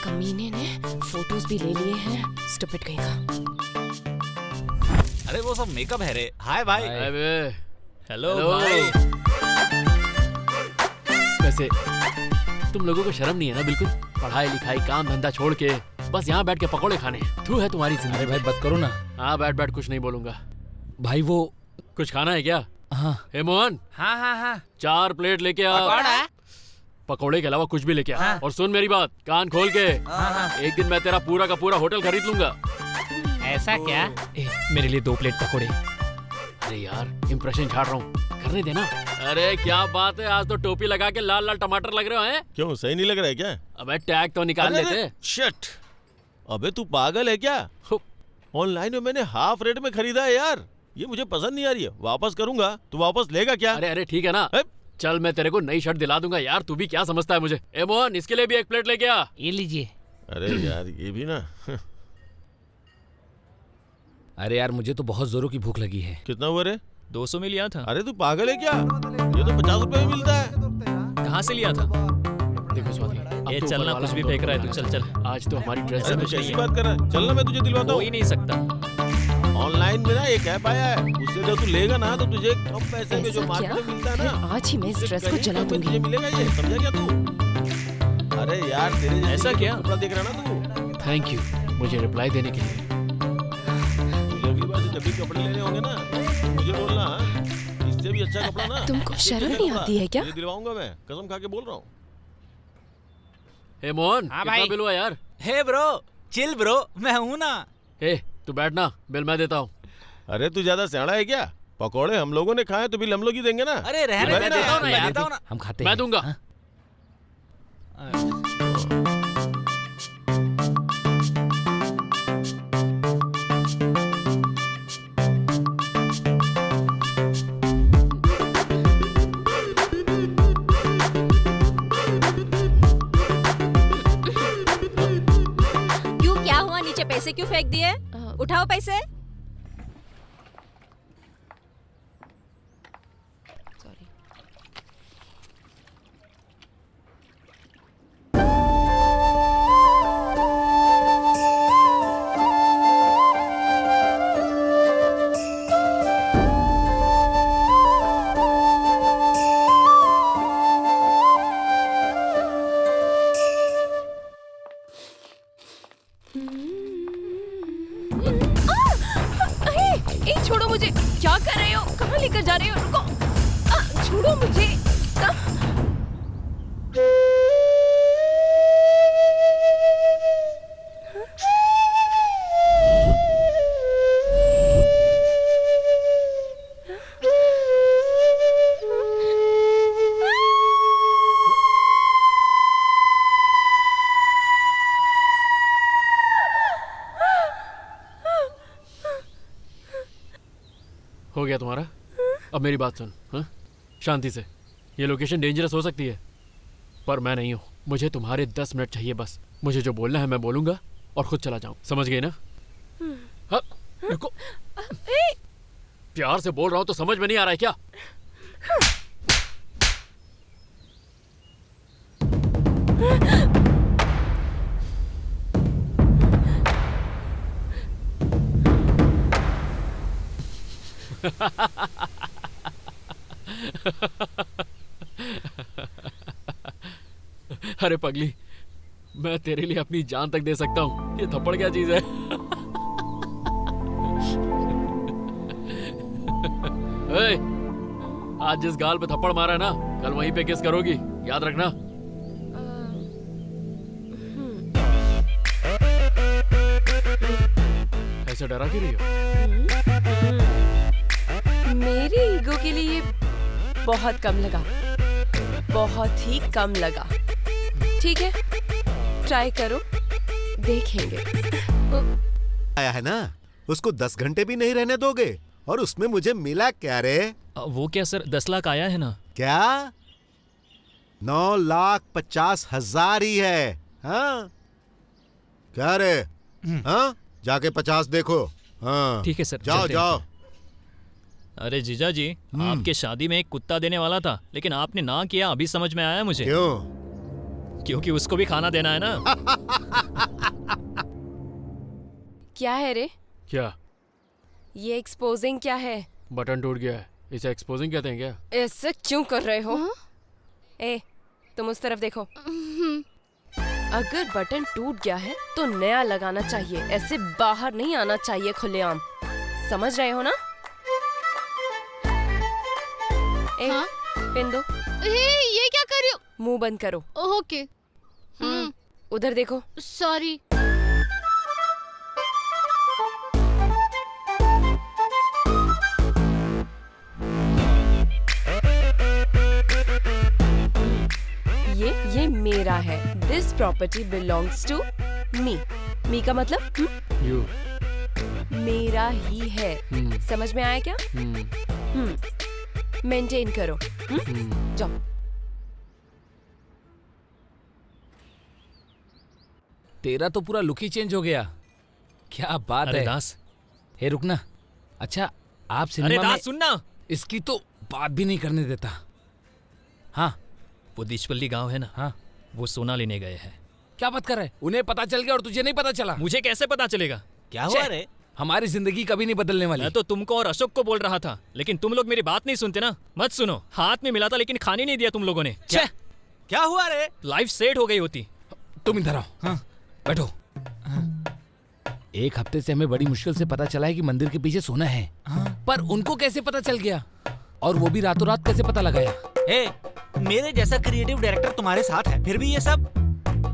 कमीने ने फोटोज भी ले लिए हैं, स्टूपिड कहीं का। अरे वो सब मेकअप है रे। हाय भाई। अबे, हेलो हेलो। भाई। वैसे तुम लोगों को शर्म नहीं है ना बिल्कुल? पढ़ाई लिखाई काम धंधा छोड़ के बस यहाँ बैठ के पकौड़े खाने। तू है तुम्हारी जिंदगी। अरे भाई बस करो ना। हाँ बैठ बैठ, कुछ नहीं बोलूंगा। भाई वो कुछ खाना है क्या? हाँ हे मोहन, हाँ हाँ हाँ 4 प्लेट लेके आ। पकौड़े के अलावा कुछ भी लेके आ। और सुन मेरी बात, कान खोल के। एक दिन मैं तेरा पूरा का पूरा होटल खरीद लूंगा। ऐसा क्या? मेरे लिए 2 प्लेट पकोड़े। अरे यार, इम्प्रेशन झाड़ रहा हूँ, करने देना। अरे क्या बात है, आज तो टोपी लगा के लाल लाल टमाटर लग रहे हो हैं? क्यों, सही नहीं लग रहा है क्या? अबे टैग तो निकाल लेते। शिट, अबे तू पागल है क्या? ऑनलाइन में मैंने हाफ रेट में खरीदा है यार, ये मुझे पसंद नहीं आ रही है, वापस करूंगा। तू वापस लेगा क्या? अरे अरे ठीक है ना, चल मैं तेरे को नई शर्ट दिला दूंगा यार, तू भी क्या समझता है मुझे। ए मोहन, इसके लिए भी 1 प्लेट लेके आ। ये लीजिए। अरे यार ये भी ना। अरे यार मुझे तो बहुत जोरों की भूख लगी है। कितना हुआ रे? 200 में लिया था। अरे तू पागल है क्या? ये तो 50 रुपए में मिलता है। कहाँ से लिया था? देखो स्वाति, अब ये तो चलना, ऊपर वाला कुछ भी हम फेंक रहा है दोनों तू, को चल बनाना। आज तो हमारी ड्रेस अरे से तू कैसी बात कर रहा है? चलना, मैं तुझे दिलवाता हो ही हूँ। नहीं सकता। ऑनलाइन में ना एक ऐप आया है, उससे जब तू लेगा ना तो तुझे कम पैसे में जो ऐसा मार्केट क्या? में मिलता है ना, आज ही मैं इस उससे ड्रेस को कहीं जला कम में दूंगी। तुझे मिलेगा ये, समझा क्या तू? अरे यार तेरे जैसे ऐसा क्या? कपड़ा देख रहा ना तू। थैंक यू मुझे रिप्लाई देने के लिए। तुझे अगली बार से जब भी कपड़े लेने होंगे ना, मुझे बोलना, हाँ? इससे भी अच्छा कपड़ा ना तुमको इससे शर्म तुझे नहीं दूंगा। आती है क्या? तुझे दिलवाऊंगा मैं, कसम खा के बोल रहा हूँ। हे मोहन, हाँ कितना भाई। बिल हुआ यार? हे ब्रो, चिल ब्रो, मैं हूं ना। हे तू बैठना, बिल मैं देता हूँ। अरे तू ज्यादा सियाना है क्या? पकौड़े हम लोगों ने खाए तो बिल हम लोग ही देंगे ना। अरे रहने मैं दे, देता हूँ ना मैं यार। देता हूँ ना। हम खाते मैं हैं। दूंगा। हाँ? क्यों, क्या हुआ? नीचे पैसे क्यों फेंक दिए? उठाओ पैसे। सॉरी। ए, छोड़ो मुझे, क्या कर रहे हो? कहाँ लेकर जा रहे हो? रुको, छोड़ो मुझे। गया तुम्हारा? अब मेरी बात सुन, हाँ? शांति से। ये लोकेशन डेंजरस हो सकती है, पर मैं नहीं हूँ। मुझे तुम्हारे 10 मिनट चाहिए बस। मुझे जो बोलना है मैं बोलूंगा और खुद चला जाऊँ, समझ गई ना? हाँ, देखो, प्यार से बोल रहा हूँ तो समझ में नहीं आ रहा है क्या? अरे पगली, मैं तेरे लिए अपनी जान तक दे सकता हूँ। ये थप्पड़ क्या चीज है? ए, आज जिस गाल पे थप्पड़ मारा है ना, कल वहीं पे किस करोगी, याद रखना। ऐसे डरा क्यों रही हो? मेरी ईगो के लिए ये बहुत कम लगा, बहुत ही कम लगा। ठीक है, ट्राई करो, देखेंगे। आया है ना, उसको 10 घंटे भी नहीं रहने दोगे, और उसमें मुझे मिला क्या रे? वो क्या सर, 10 लाख आया है ना? क्या? 9,50,000 ही है। हाँ क्या रे? हाँ, जाके 50 देखो। हाँ ठीक है सर, जाओ चलते हैं। जाओ। अरे जीजा जी, आपके शादी में एक कुत्ता देने वाला था, लेकिन आपने ना किया, अभी समझ में आया मुझे। क्यों? क्योंकि उसको भी खाना देना है ना। क्या है रे? क्या? ये एक्सपोजिंग क्या है? बटन टूट गया है, इसे एक्सपोजिंग कहते हैं क्या? ऐसे क्यों कर रहे हो? ए, तुम उस तरफ देखो। अगर बटन टूट गया है तो नया लगाना चाहिए, ऐसे बाहर नहीं आना चाहिए खुलेआम। समझ रहे हो ना? ए, हाँ? पिन दो। ये क्या कर रही हो? मुंह बंद करो। ओके। उधर देखो। सॉरी। ये मेरा है। This property belongs to me. Me का मतलब यू। मेरा ही है। समझ में आया क्या? मेंटेन करो। जाओ। तेरा तो पूरा लुक ही चेंज हो गया। क्या बात अरे है दास। हे रुकना। अच्छा, आप अरे सिनेमा में दास सुनना, इसकी तो बात भी नहीं करने देता। हाँ, वो दिशपल्ली गांव है ना, हाँ, वो सोना लेने गए हैं। क्या बात कर रहे? उन्हें पता चल गया और तुझे नहीं पता चला? मुझे कैसे पता चलेगा? क्या हुआ रे? हमारी जिंदगी कभी नहीं बदलने वाली। मैं तो तुमको और अशोक को बोल रहा था, लेकिन तुम लोग मेरी बात नहीं सुनते ना। मत सुनो, हाथ में मिला था लेकिन खाने नहीं दिया तुम लोगों ने। क्या हुआ रे? लाइफ सेट हो गई होती। तुम इधर आओ। हाँ, बैठो। एक हफ्ते से हमें बड़ी मुश्किल से पता चला है कि मंदिर के पीछे सोना है। पर उनको कैसे पता चल गया? और वो भी रातों रात कैसे पता लगाया? मेरे जैसा क्रिएटिव डायरेक्टर तुम्हारे साथ है, फिर भी ये सब?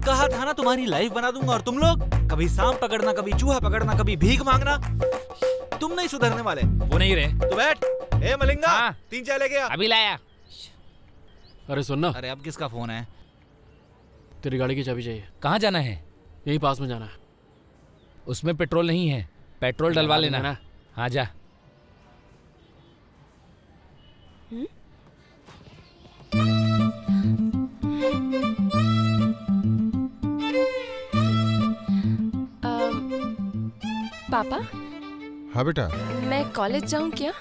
कहा था ना तुम्हारी लाइफ बना दूंगा, और तुम लोग कभी सांप पकड़ना, कभी चूहा पकड़ना, कभी भीख मांगना। तुम नहीं सुधरने वाले। वो नहीं रहे तो बैठ। ए मलिंगा, हाँ? 3 चाय लेके आ। अभी लाया। अरे सुन ना, अरे अब किसका फोन है? तेरी गाड़ी की चाबी चाहिए। कहाँ जाना है? यही पास में जाना है। उसमें पेट्रोल नहीं है, पेट्रोल डलवा लेना ना। हाँ जा। पापा, हाँ बेटा, मैं कॉलेज जाऊं क्या?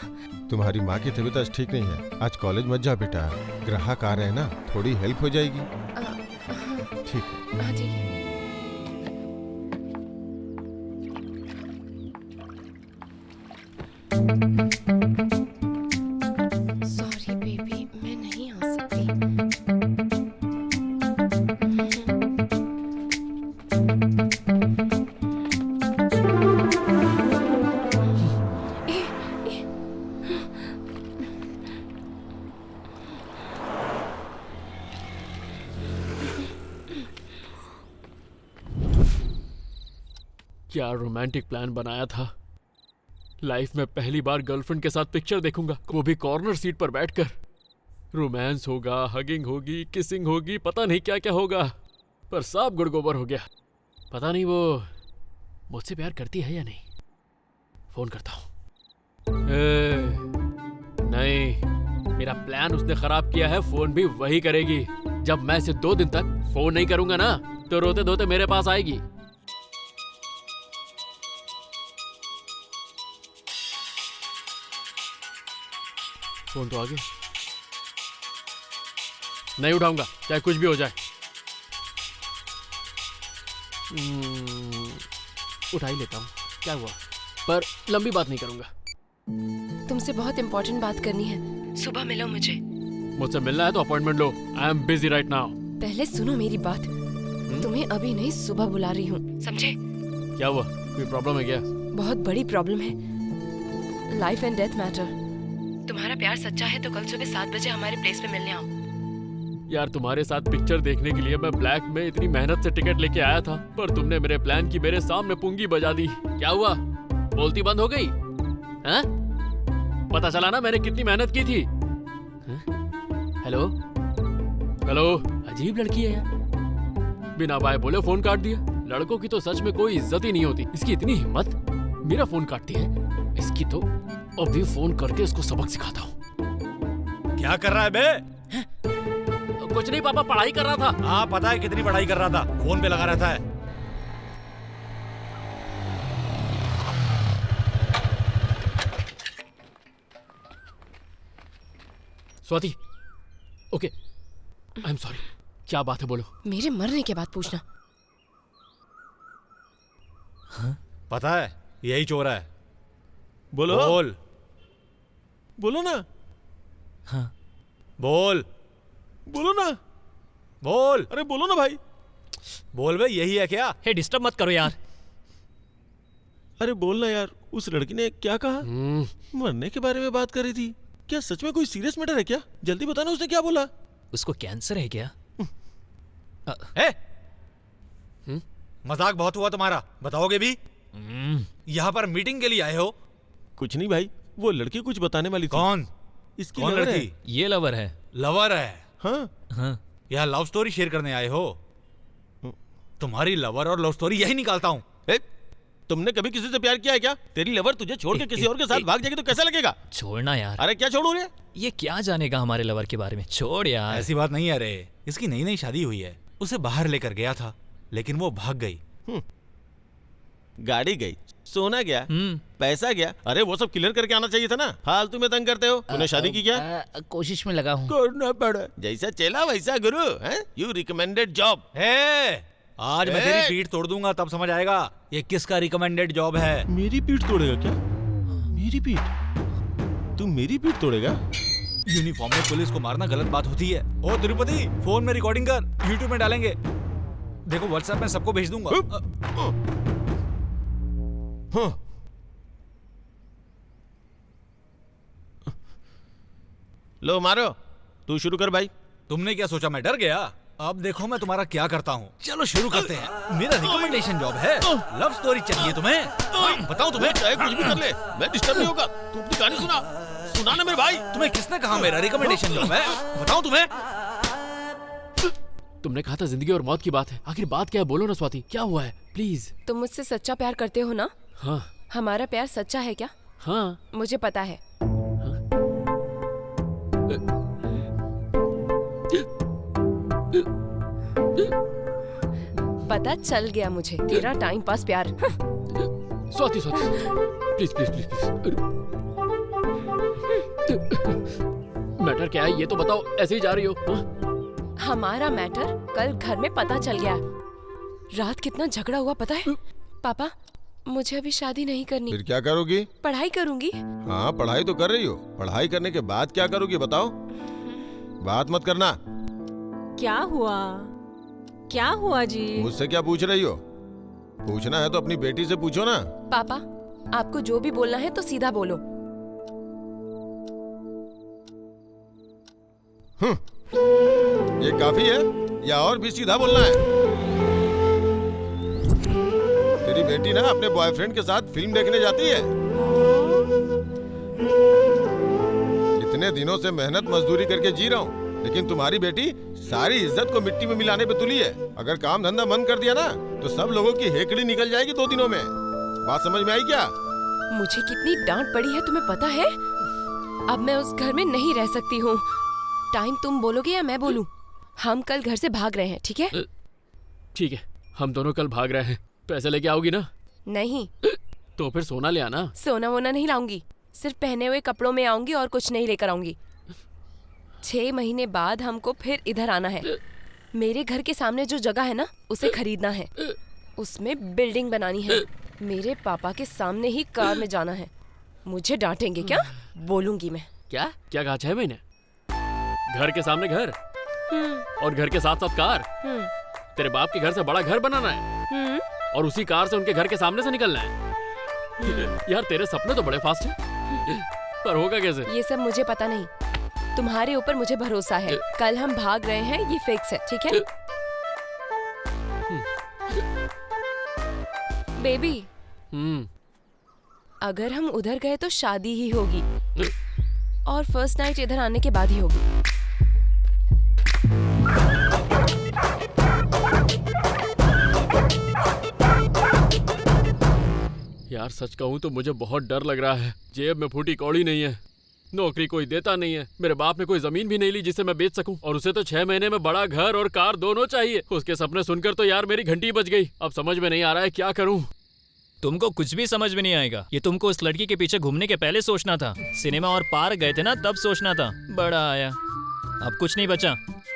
तुम्हारी माँ की तबीयत आज ठीक नहीं है, आज कॉलेज मत जा बेटा। ग्राहक आ रहे हैं ना, थोड़ी हेल्प हो जाएगी। ठीक है। हाँ, ठीक है। सॉरी बेबी, मैं नहीं आ सकती। क्या रोमांटिक प्लान बनाया था। लाइफ में पहली बार गर्लफ्रेंड के साथ पिक्चर देखूंगा, वो भी कॉर्नर सीट पर बैठकर। रोमांस होगा, हगिंग होगी, किसिंग होगी, पता नहीं क्या क्या होगा, पर सब गुड़गोबर हो गया। पता नहीं वो मुझसे प्यार करती है या नहीं। फोन करता हूँ। नहीं, मेरा प्लान उसने खराब किया है, फोन भी वही करेगी। जब मैं इसे 2 दिन तक फोन नहीं करूंगा ना, तो रोते धोते मेरे पास आएगी। फोन तो आ गया, नहीं उठाऊंगा चाहे कुछ भी हो जाए। उठा ही लेता हूँ, क्या हुआ, पर लंबी बात नहीं करूंगा। तुमसे बहुत इम्पोर्टेंट बात करनी है, सुबह मिलो मुझे। मुझसे मिलना है तो appointment low, I am busy right now. पहले सुनो मेरी बात, तुम्हें अभी नहीं सुबह बुला रही हूँ, समझे? क्या हुआ, कोई प्रॉब्लम है क्या? बहुत बड़ी प्रॉब्लम है, लाइफ एंड डेथ मैटर। तुम्हारा प्यार सच्चा है तो कल सुबह 7 बजे हमारे प्लेस पे मिलने आओ। यार तुम्हारे साथ पिक्चर देखने के लिए मैं ब्लैक में इतनी मेहनत से टिकट लेके आया था, पर तुमने मेरे प्लान की मेरे सामने पुंगी बजा दी। क्या हुआ, बोलती बंद हो गई? हैं? पता चला ना मैंने कितनी मेहनत की थी। हेलो हेलो, अजीब लड़की है यार, बिना बाय बोले फोन काट दिया। लड़कों की तो सच में कोई इज्जत ही नहीं होती, इसकी इतनी हिम्मत, मेरा फोन काटती है। इसकी तो अभी फोन करके इसको सबक सिखाता हूँ। क्या कर रहा है बे? कुछ नहीं पापा, पढ़ाई कर रहा था। हाँ पता है कितनी पढ़ाई कर रहा था, फोन पे लगा रहता है। Swati, okay, I am sorry. क्या बात है, बोलो। मेरे मरने के बाद पूछना। हाँ? पता है यही चोर है। बोलो बोल। बोलो ना। हाँ बोल। बोलो ना। बोल। अरे बोलो ना भाई। बोल भाई, यही है क्या? हे डिस्टर्ब मत करो यार। अरे बोलना यार, उस लड़की ने क्या कहा? मरने के बारे में बात कर रही थी, क्या सच में कोई सीरियस मैटर है क्या? जल्दी बताना, उसने क्या बोला? उसको कैंसर है क्या? मजाक बहुत हुआ तुम्हारा, बताओगे भी? यहाँ पर मीटिंग के लिए आए हो? कुछ नहीं भाई, वो लड़की कुछ बताने वाली थी। कौन? इसकी कौन लवर लड़की? है। ये लवर है। लवर है? हाँ हाँ। यहाँ लव स्टोरी शेयर करने आए हो? तुम्हारी लवर और लव स्टोरी यही निकालता हूँ। तुमने कभी किसी से प्यार किया है क्या? तेरी लवर तुझे छोड़ के किसी और के साथ भाग जाएगी तो कैसा लगेगा? छोड़ना यार। अरे क्या छोड़ू रे? ये क्या जानेगा हमारे लवर के बारे में, छोड़ यार। ऐसी बात नहीं है रे, इसकी नई नई शादी हुई है, उसे बाहर लेकर गया था लेकिन वो भाग गई। गाड़ी गई, सोना गया, पैसा गया, अरे वो सब क्लियर करके आना चाहिए था ना। फालतू में तंग करते हो। तूने शादी की क्या? कोशिश में लगा हूँ। करना पड़ा, जैसा चेला वैसा गुरु। You recommended job. आज मैं तेरी पीठ तोड़ दूंगा, तब समझ आएगा ये किसका रिकमेंडेड जॉब है। मेरी पीठ तोड़ेगा क्या? मेरी पीठ? तू मेरी पीठ तोड़ेगा? यूनिफॉर्म में पुलिस को मारना गलत बात होती है। ओ तिरुपति, फोन में रिकॉर्डिंग कर, यूट्यूब में डालेंगे। देखो व्हाट्सएप में सबको भेज दूंगा। लो मारो, तू शुरू कर भाई। तुमने क्या सोचा मैं डर गया? अब देखो मैं तुम्हारा क्या करता हूँ। चलो शुरू करते हैं। मेरा रिकमेंडेशन जॉब है, लव स्टोरी चाहिए तुम्हें? बताओ तुम्हें। चाहे कुछ भी कर ले, मैं डिस्टर्ब नहीं होगा। तू अपनी कहानी सुना ना मेरे भाई। तुम्हें किसने कहा मेरा रिकमेंडेशन जॉब है? बताओ तुम्हें। तुमने कहा था जिंदगी और मौत की बात है, आखिर बात क्या है, बोलो ना स्वाति, क्या हुआ है प्लीज। तुम मुझसे सच्चा प्यार करते हो ना? हाँ। हमारा प्यार सच्चा है क्या? हाँ। मुझे पता है। पता चल गया मुझे, तेरा टाइम पास प्यार। Swati Swati please please please please. Matter क्या है ये तो बताओ, ऐसे ही जा रही हो? हमारा मैटर कल घर में पता चल गया। रात कितना झगड़ा हुआ पता है? पापा, मुझे अभी शादी नहीं करनी। फिर क्या करोगी? पढ़ाई करूंगी। हाँ पढ़ाई तो कर रही हो, पढ़ाई करने के बाद क्या करोगी बताओ? बात मत करना। क्या हुआ? क्या हुआ जी? मुझसे क्या पूछ रही हो? पूछना है तो अपनी बेटी से पूछो ना। पापा, आपको जो भी बोलना है तो सीधा बोलो। ये काफी है या और भी सीधा बोलना है? तेरी बेटी ना अपने बॉयफ्रेंड के साथ फिल्म देखने जाती है। इतने दिनों से मेहनत मजदूरी करके जी रहा हूँ, लेकिन तुम्हारी बेटी सारी इज्जत को मिट्टी में मिलाने पे तुली है। अगर काम धंधा बंद कर दिया ना तो सब लोगों की हेकड़ी निकल जाएगी 2 दिनों में। बात समझ में आई क्या? मुझे कितनी डांट पड़ी है तुम्हें पता है? अब मैं उस घर में नहीं रह सकती हूँ। टाइम तुम बोलोगे या मैं बोलूँ? हम कल घर से भाग रहे हैं, ठीक है? ठीक है, हम दोनों कल भाग रहे हैं। पैसे लेके आओगी ना? नहीं। तो फिर सोना ले आना। सोना वोना नहीं लाऊंगी, सिर्फ पहने हुए कपड़ों में आऊंगी और कुछ नहीं लेकर आऊंगी। 6 महीने बाद हमको फिर इधर आना है। मेरे घर के सामने जो जगह है ना, उसे खरीदना है, उसमें बिल्डिंग बनानी है। मेरे पापा के सामने ही कार में जाना है। मुझे डांटेंगे क्या? बोलूंगी मैं। क्या क्या कहा? 6 महीने? घर के सामने घर और घर के साथ साथ कार? तेरे बाप के घर से बड़ा घर बनाना है और उसी कार से उनके घर के सामने से निकलना है। यार तेरे सपने तो बड़े फास्ट हैं, पर होगा कैसे? ये सब मुझे पता नहीं, तुम्हारे ऊपर मुझे भरोसा है। कल हम भाग रहे हैं, ये फिक्स है, ठीक है? बेबी, अगर हम उधर गए तो शादी ही होगी और फर्स्ट नाइट इधर आने के बाद ही होगी। यार सच कहूँ तो मुझे बहुत डर लग रहा है। जेब में फूटी कौड़ी नहीं है, नौकरी कोई देता नहीं है, मेरे बाप ने कोई जमीन भी नहीं ली जिसे मैं बेच सकूं, और उसे तो 6 महीने में बड़ा घर और कार दोनों चाहिए। उसके सपने सुनकर तो यार मेरी घंटी बज गई। अब समझ में नहीं आ रहा है क्या करूं। तुमको कुछ भी समझ में नहीं आएगा। ये तुमको उस लड़की के पीछे घूमने के पहले सोचना था। सिनेमा और पार्क गए थे ना, तब सोचना था। बड़ा आया, अब कुछ नहीं बचा,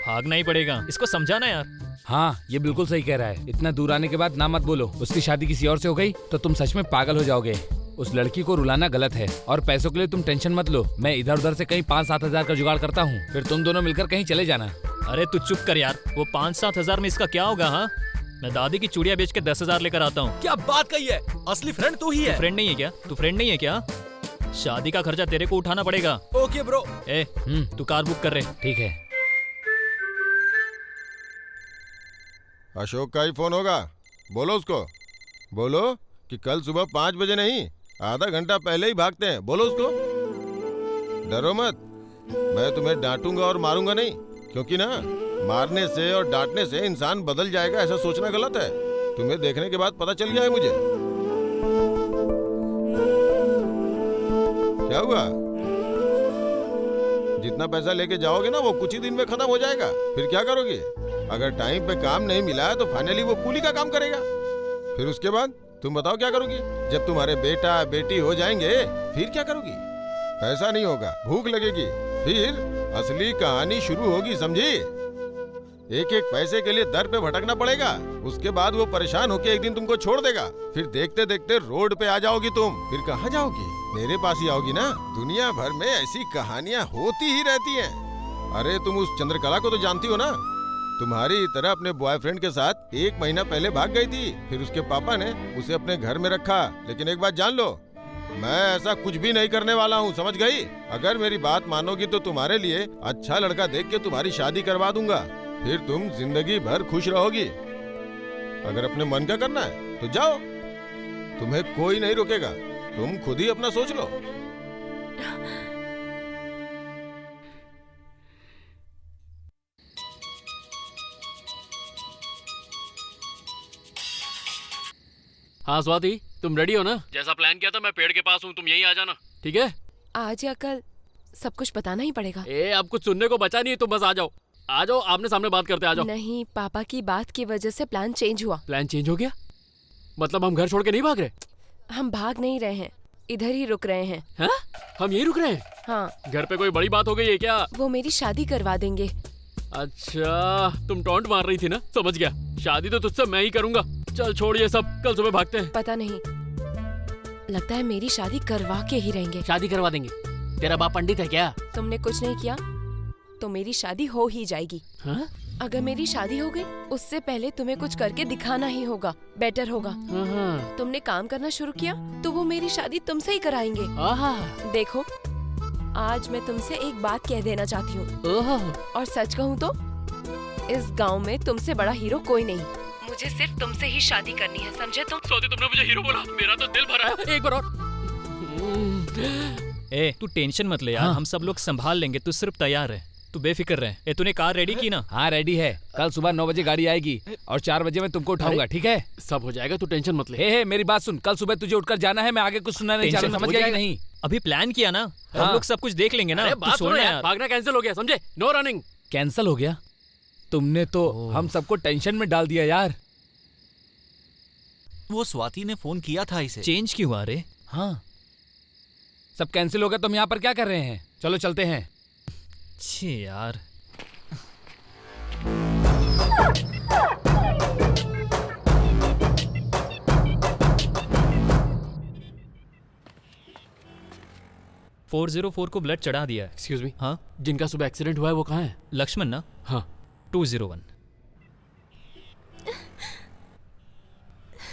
भागना ही पड़ेगा। इसको समझाना यार। हाँ, ये बिल्कुल सही कह रहा है। इतना दूर आने के बाद ना मत बोलो। उसकी शादी किसी और से हो गई तो तुम सच में पागल हो जाओगे। उस लड़की को रुलाना गलत है और पैसों के लिए तुम टेंशन मत लो। मैं इधर उधर से कहीं 5-7 हजार का जुगाड़ करता हूँ, फिर तुम दोनों मिलकर कहीं चले जाना। अरे तू चुप कर यार, वो 5-7 हजार में इसका क्या होगा? हाँ, मैं दादी की चूड़ियां बेच के 10 हजार लेकर आता हूँ। क्या बात कही है, असली फ्रेंड तू ही है। फ्रेंड नहीं है क्या? तू फ्रेंड नहीं है क्या? शादी का खर्चा तेरे को उठाना पड़ेगा। Okay bro. तू कार बुक कर रहे। ठीक है। अशोक का ही फोन होगा, बोलो उसको। बोलो कि कल सुबह 5 बजे नहीं, आधा घंटा पहले ही भागते हैं। बोलो उसको। डरो मत, मैं तुम्हें डांटूंगा और मारूंगा नहीं, क्योंकि ना मारने से और डांटने से इंसान बदल जाएगा, ऐसा सोचना गलत है। तुम्हें देखने के बाद पता चल गया है मुझे। क्या हुआ? जितना पैसा लेके जाओगे ना वो कुछ ही दिन में खत्म हो जाएगा। फिर क्या करोगे? अगर टाइम पे काम नहीं मिला तो फाइनली वो कूली का काम करेगा। फिर उसके बाद तुम बताओ क्या करोगी? जब तुम्हारे बेटा बेटी हो जाएंगे फिर क्या करोगी? पैसा नहीं होगा, भूख लगेगी, फिर असली कहानी शुरू होगी, समझी? एक एक पैसे के लिए दर पे भटकना पड़ेगा। उसके बाद वो परेशान होके एक दिन तुमको छोड़ देगा। फिर देखते देखते रोड पे आ जाओगी तुम। फिर कहाँ जाओगी? मेरे पास ही आओगी ना। दुनिया भर में ऐसी कहानियाँ होती ही रहती हैं। अरे तुम उस चंद्रकला को तो जानती हो ना? तुम्हारी तरह अपने बॉयफ्रेंड के साथ 1 महीना पहले भाग गई थी। फिर उसके पापा ने उसे अपने घर में रखा। लेकिन एक बात जान लो, मैं ऐसा कुछ भी नहीं करने वाला हूँ, समझ गई? अगर मेरी बात मानोगी तो तुम्हारे लिए अच्छा लड़का देख के तुम्हारी शादी करवा दूंगा। फिर तुम जिंदगी भर खुश रहोगी। अगर अपने मन का करना है तो जाओ, तुम्हें कोई नहीं रोकेगा। तुम खुद ही अपना सोच लो। हाँ स्वाति, तुम रेडी हो ना? जैसा प्लान किया था मैं पेड़ के पास हूँ, तुम यहीं आ जाना, ठीक है? आज या कल सब कुछ बताना ही पड़ेगा। अब कुछ सुनने को बचा नहीं है, तुम बस आ जाओ। आ जाओ, आमने सामने बात करते, आ जाओ। नहीं, पापा की बात की वजह से प्लान चेंज हुआ। प्लान चेंज हो गया? मतलब हम घर छोड़ के नहीं भाग रहे? हम भाग नहीं रहे हैं, इधर ही रुक रहे हैं। हा? हम यही रुक रहे हैं? हाँ। घर पे कोई बड़ी बात हो गई है क्या? वो मेरी शादी करवा देंगे। अच्छा, तुम टॉन्ट मार रही थी ना, समझ गया। शादी तो तुझसे मैं ही करूंगा। चल छोड़ ये सब, कल सुबह भागते हैं। पता नहीं, लगता है मेरी शादी करवा के ही रहेंगे। शादी करवा देंगे? तेरा बाप पंडित है क्या? तुमने कुछ नहीं किया तो मेरी शादी हो ही जाएगी। हाँ? अगर मेरी शादी हो गई उससे पहले तुम्हें कुछ करके दिखाना ही होगा, बेटर होगा। तुमने काम करना शुरू किया तो वो मेरी शादी तुमसे ही कराएंगे। देखो, आज मैं तुमसे एक बात कह देना चाहती हूँ, और सच कहूँ तो इस गांव में तुमसे बड़ा हीरो कोई नहीं। मुझे सिर्फ तुमसे ही शादी करनी है, समझे तुम? स्वाति, तुमने मुझे हीरो बोला, मेरा तो दिल भरा है। एक बार और। तू टेंशन मत ले यार। हम सब लोग संभाल लेंगे, तू सिर्फ तैयार है। तू बेफिक्र रहे। ए तूने कार रेडी की ना? हाँ रेडी है, कल सुबह 9 बजे गाड़ी आएगी और 4 बजे मैं तुमको उठाऊंगा, ठीक है? सब हो जाएगा, तू टेंशन मत ले। हे मेरी बात सुन, कल सुबह तुझे उठकर जाना है, मैं आगे कुछ सुनना नहीं चाहता, समझ गया कि नहीं? अभी प्लान किया ना, हम लोग सब कुछ देख लेंगे ना। अरे तू बात छोड़ सुनो ना यार, यार। भागना कैंसिल हो गया, समझे? No running. कैंसल हो गया? तुमने तो हम सबको टेंशन में डाल दिया यार। वो स्वाति ने फोन किया था इसे। चेंज क्यों हुआ रे? हाँ सब कैंसिल हो गया तो हम यहाँ पर क्या कर रहे हैं? चलो चलते हैं। छी यार। $404 को ब्लड चढ़ा दिया है। एक्सक्यूज मी, हाँ जिनका सुबह एक्सीडेंट हुआ है वो कहाँ है? लक्ष्मण ना? हाँ 201।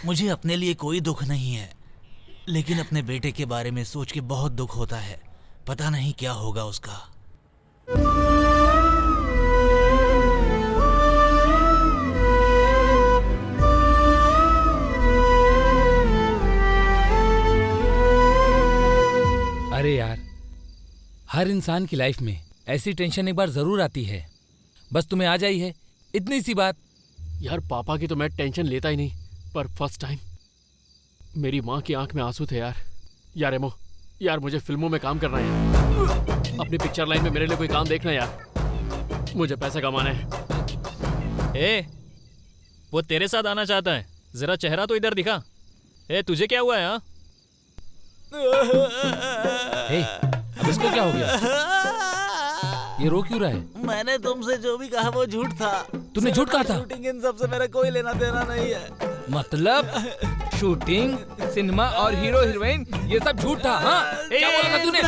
मुझे अपने लिए कोई दुख नहीं है, लेकिन अपने बेटे के बारे में सोच के बहुत दुख होता है। पता नहीं क्या होगा उसका। अरे यार, हर इंसान की लाइफ में ऐसी टेंशन एक बार जरूर आती है, बस तुम्हें आ जाई है, इतनी सी बात। यार पापा की तो मैं टेंशन लेता ही नहीं, पर फर्स्ट टाइम मेरी माँ की आंख में आंसू थे यार। यार एमो, यार मुझे फिल्मों में काम करना है यार, अपनी पिक्चर लाइन में मेरे लिए कोई काम देखना है यार, मुझे पैसे कमाना है। ए, वो तेरे साथ आना चाहता है, जरा चेहरा तो इधर दिखा। ए तुझे क्या हुआ है? हाँ अब इसको क्या हो गया? ये रो क्यों रहा है? मैंने तुमसे जो भी कहा वो झूठ था। तूने झूठ कहा था? शूटिंग इन सबसे मेरा कोई लेना देना नहीं है। मतलब शूटिंग, सिनेमा और हीरो हीरोइन ये सब झूठ था? हाँ क्या बोला था तूने?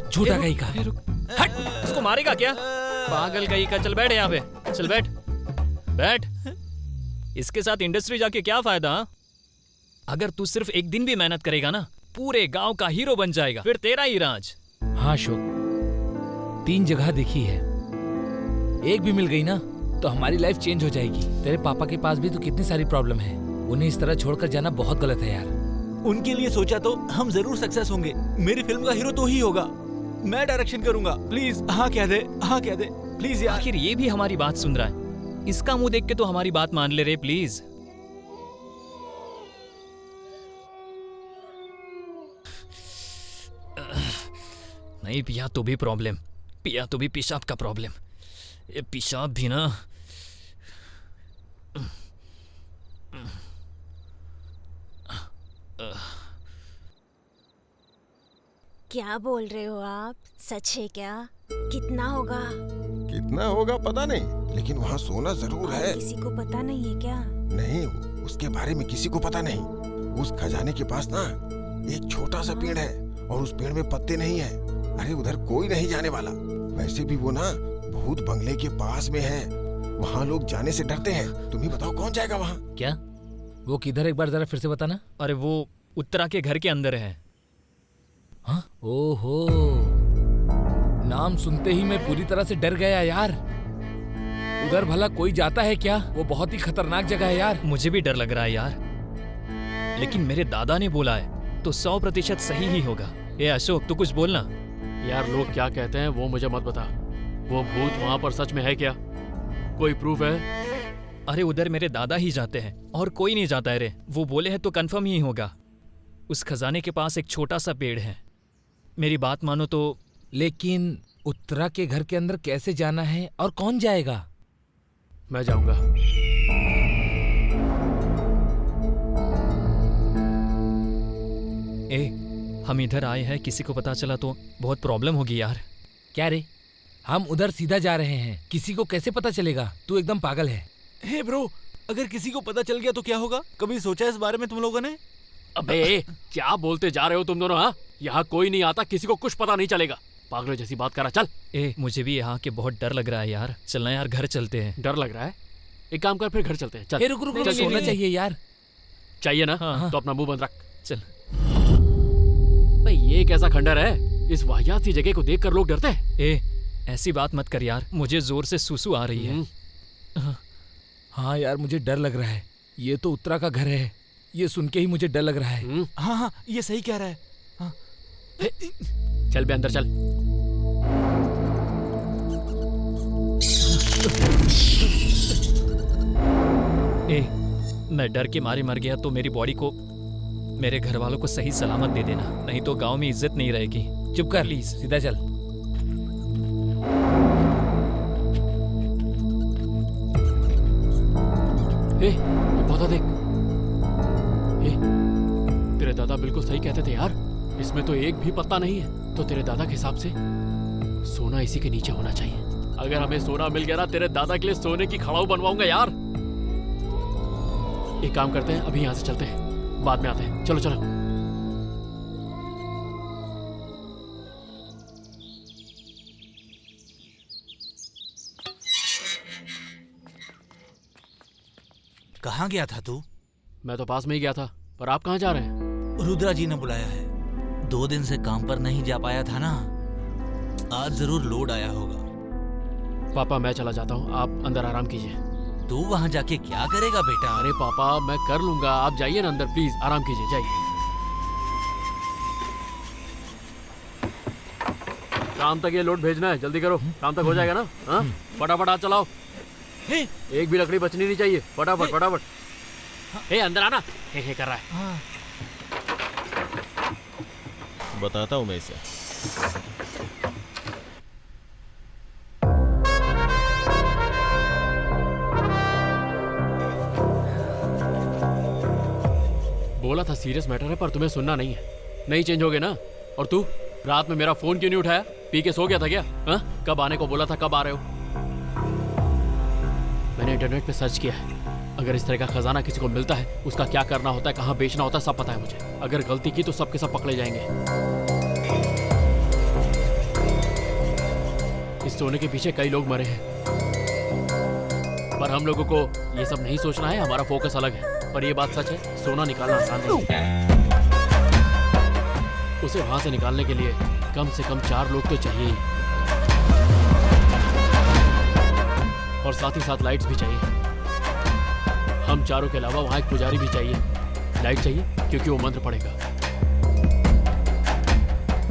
झूठा कहीं का। हट, इसको मारेगा क्या? पागल कहीं का। चल बैठ यहाँ पे, चल बैठ बैठ। इसके साथ इंडस्ट्री जाके क्या फायदा? हाँ? अगर तू सिर्फ एक दिन भी मेहनत करेगा ना, पूरे गांव का हीरो बन जाएगा, फिर तेरा ही राज। हाँ अशोक, 3 जगह देखी है, एक भी मिल गई ना तो हमारी लाइफ चेंज हो जाएगी। तेरे पापा के पास भी तो कितनी सारी प्रॉब्लम है, उन्हें इस तरह छोड़कर जाना बहुत गलत है यार। उनके लिए सोचा तो हम जरूर सक्सेस होंगे। मेरी फिल्म का हीरो तो ही होगा, मैं डायरेक्शन करूंगा। प्लीज हाँ कह दे, हाँ कह दे प्लीज यार। आखिर ये भी हमारी बात सुन रहा है, इसका मुंह देख के तो हमारी बात मान ले रे प्लीज। नहीं पिया तो भी प्रॉब्लम, पिया तो भी पेशाब का प्रॉब्लम। ये पेशाब भी ना। क्या बोल रहे हो आप? सच है क्या? कितना होगा? कितना होगा पता नहीं, लेकिन वहाँ सोना जरूर है। किसी को पता नहीं है क्या? नहीं, उसके बारे में किसी को पता नहीं। उस खजाने के पास ना एक छोटा सा पेड़ है और उस पेड़ में पत्ते नहीं है। अरे उधर कोई नहीं जाने वाला। वैसे भी वो ना भूत बंगले के पास में है, वहाँ लोग जाने से डरते हैं। तुम ही बताओ कौन जाएगा वहाँ? क्या वो किधर, एक बार जरा फिर से बताना। अरे वो उत्तरा के घर के अंदर है। हाँ? ओहो, नाम सुनते ही मैं पूरी तरह से डर गया यार। उधर भला कोई जाता है क्या? वो बहुत ही खतरनाक जगह है यार। मुझे भी डर लग रहा है यार, लेकिन मेरे दादा ने बोला है तो 100% सही ही होगा। ए अशोक तू कुछ बोलना। यार लोग क्या कहते हैं वो मुझे मत बता, वो भूत वहाँ पर सच में है क्या? कोई प्रूफ है? अरे उधर मेरे दादा ही जाते हैं और कोई नहीं जाता है रे। वो बोले हैं तो कंफर्म ही होगा। उस खजाने के पास एक छोटा सा पेड़ है, मेरी बात मानो तो। लेकिन उत्तरा के घर के अंदर कैसे जाना है और कौन जाएगा? मैं जाऊंगा। ए, हम इधर आए हैं, किसी को पता चला तो बहुत प्रॉब्लम होगी यार। क्या रे, हम उधर सीधा जा रहे हैं, किसी को कैसे पता चलेगा? तू एकदम पागल है। हे ब्रो, अगर किसी को पता चल गया तो क्या होगा? कभी सोचा इस बारे में तुम लोगों ने? अबे क्या बोलते जा रहे हो तुम दोनों? हाँ, यहाँ कोई नहीं आता, किसी को कुछ पता नहीं चलेगा। पागलों जैसी बात करा। चल। ए, मुझे भी यहाँ के बहुत डर लग रहा है यार। चलना यार, घर चलते हैं। डर लग रहा है? एक काम कर, फिर घर चलते हैं। चल। रुक रुक रुक, सोना चाहिए यार। चाहिए ना? हाँ। तो अपना मुंह बंद रख। चल। भाई ये कैसा खंडर है? इस वाहियात सी जगह को देखकर लोग डरते हैं। ए, ऐसी बात मत कर यार, मुझे जोर से सुसु आ रही है। हाँ यार, मुझे डर लग रहा है। ये तो उत्तरा का घर है, ये सुन के ही मुझे डर लग रहा है। हाँ हाँ, ये सही कह रहा है। हाँ। चल बे अंदर चल। ए, मैं डर के मारे मर गया तो मेरी बॉडी को मेरे घर वालों को सही सलामत दे देना, नहीं तो गांव में इज्जत नहीं रहेगी। चुप कर, प्लीज सीधा चल। ए, ये पौधा देख। ए, तेरे दादा बिल्कुल सही कहते थे यार, इसमें तो एक भी पत्ता नहीं है। तो तेरे दादा के हिसाब से सोना इसी के नीचे होना चाहिए। अगर हमें सोना मिल गया ना, तेरे दादा के लिए सोने की खड़ाऊ बनवाऊंगा यार। एक काम करते हैं, अभी यहाँ से चलते हैं, बाद में आते हैं। चलो चलो। कहाँ गया था तू? मैं तो पास में ही गया था, पर आप कहाँ जा रहे हैं? रुद्रा जी ने बुलाया है। 2 दिन से काम पर नहीं जा पाया था ना, आज जरूर लोड आया होगा। पापा मैं चला जाता हूँ, आप अंदर आराम कीजिए। तू वहाँ जाके क्या करेगा बेटा? अरे पापा मैं कर लूंगा, आप जाइए ना अंदर, प्लीज आराम कीजिए, जाइए। शाम तक ये लोड भेजना है, जल्दी करो, शाम तक हो जाएगा ना? हाँ फटाफट हाथ चलाओ, एक भी लकड़ी बचनी नहीं चाहिए, फटाफट फटाफट। ए अंदर आना, हे कर रहा है। बताता हूँ मैं इसे। बोला था सीरियस मैटर है, पर तुम्हें सुनना नहीं है। नहीं चेंज हो गए ना? और तू रात में मेरा फोन क्यों नहीं उठाया? पी के सो गया था क्या? हाँ कब आने को बोला था, कब आ रहे हो? मैंने इंटरनेट पे सर्च किया है, अगर इस तरह का खजाना किसी को मिलता है, उसका क्या करना होता है, कहाँ बेचना होता है, सब पता है मुझे। अगर गलती की तो सब के सब पकड़े जाएंगे। इस सोने के पीछे कई लोग मरे हैं, पर हम लोगों को ये सब नहीं सोचना है, हमारा फोकस अलग है। पर ये बात सच है, सोना निकालना आसान नहीं है। उसे वहां से निकालने के लिए कम से कम 4 लोग तो चाहिए ही, और साथ ही साथ लाइट्स भी चाहिए। हम चारों के अलावा वहां एक पुजारी भी चाहिए। लाइट चाहिए क्योंकि वो मंत्र पड़ेगा,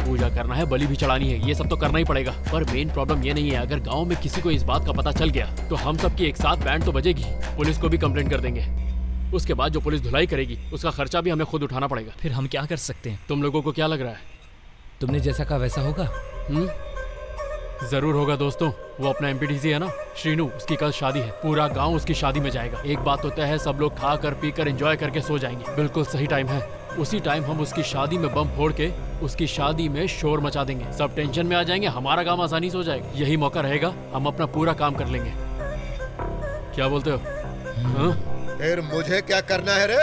पूजा करना है, बलि भी चढ़ानी है, ये सब तो करना ही पड़ेगा। पर मेन प्रॉब्लम ये नहीं है, अगर गांव में किसी को इस बात का पता चल गया तो हम सबकी एक साथ बैंड तो बजेगी, पुलिस को भी कंप्लेंट कर देंगे। उसके बाद जो पुलिस धुलाई करेगी उसका खर्चा भी हमें खुद उठाना पड़ेगा। फिर हम क्या कर सकते हैं? तुम लोगों को क्या लग रहा है? तुमने जैसा कहा वैसा होगा। जरूर होगा दोस्तों। वो अपना एमपीटीसी है ना श्रीनू, उसकी कल शादी है, पूरा गांव उसकी शादी में जाएगा। एक बात तो तय है, सब लोग खा कर पी कर एंजॉय करके सो जाएंगे। बिल्कुल सही टाइम है, उसी टाइम हम उसकी शादी में बम फोड़ के उसकी शादी में शोर मचा देंगे। सब टेंशन में आ जाएंगे, हमारा काम आसानी से हो जाएगा। यही मौका रहेगा, हम अपना पूरा काम कर लेंगे। क्या बोलते हो? फिर मुझे क्या करना है रे?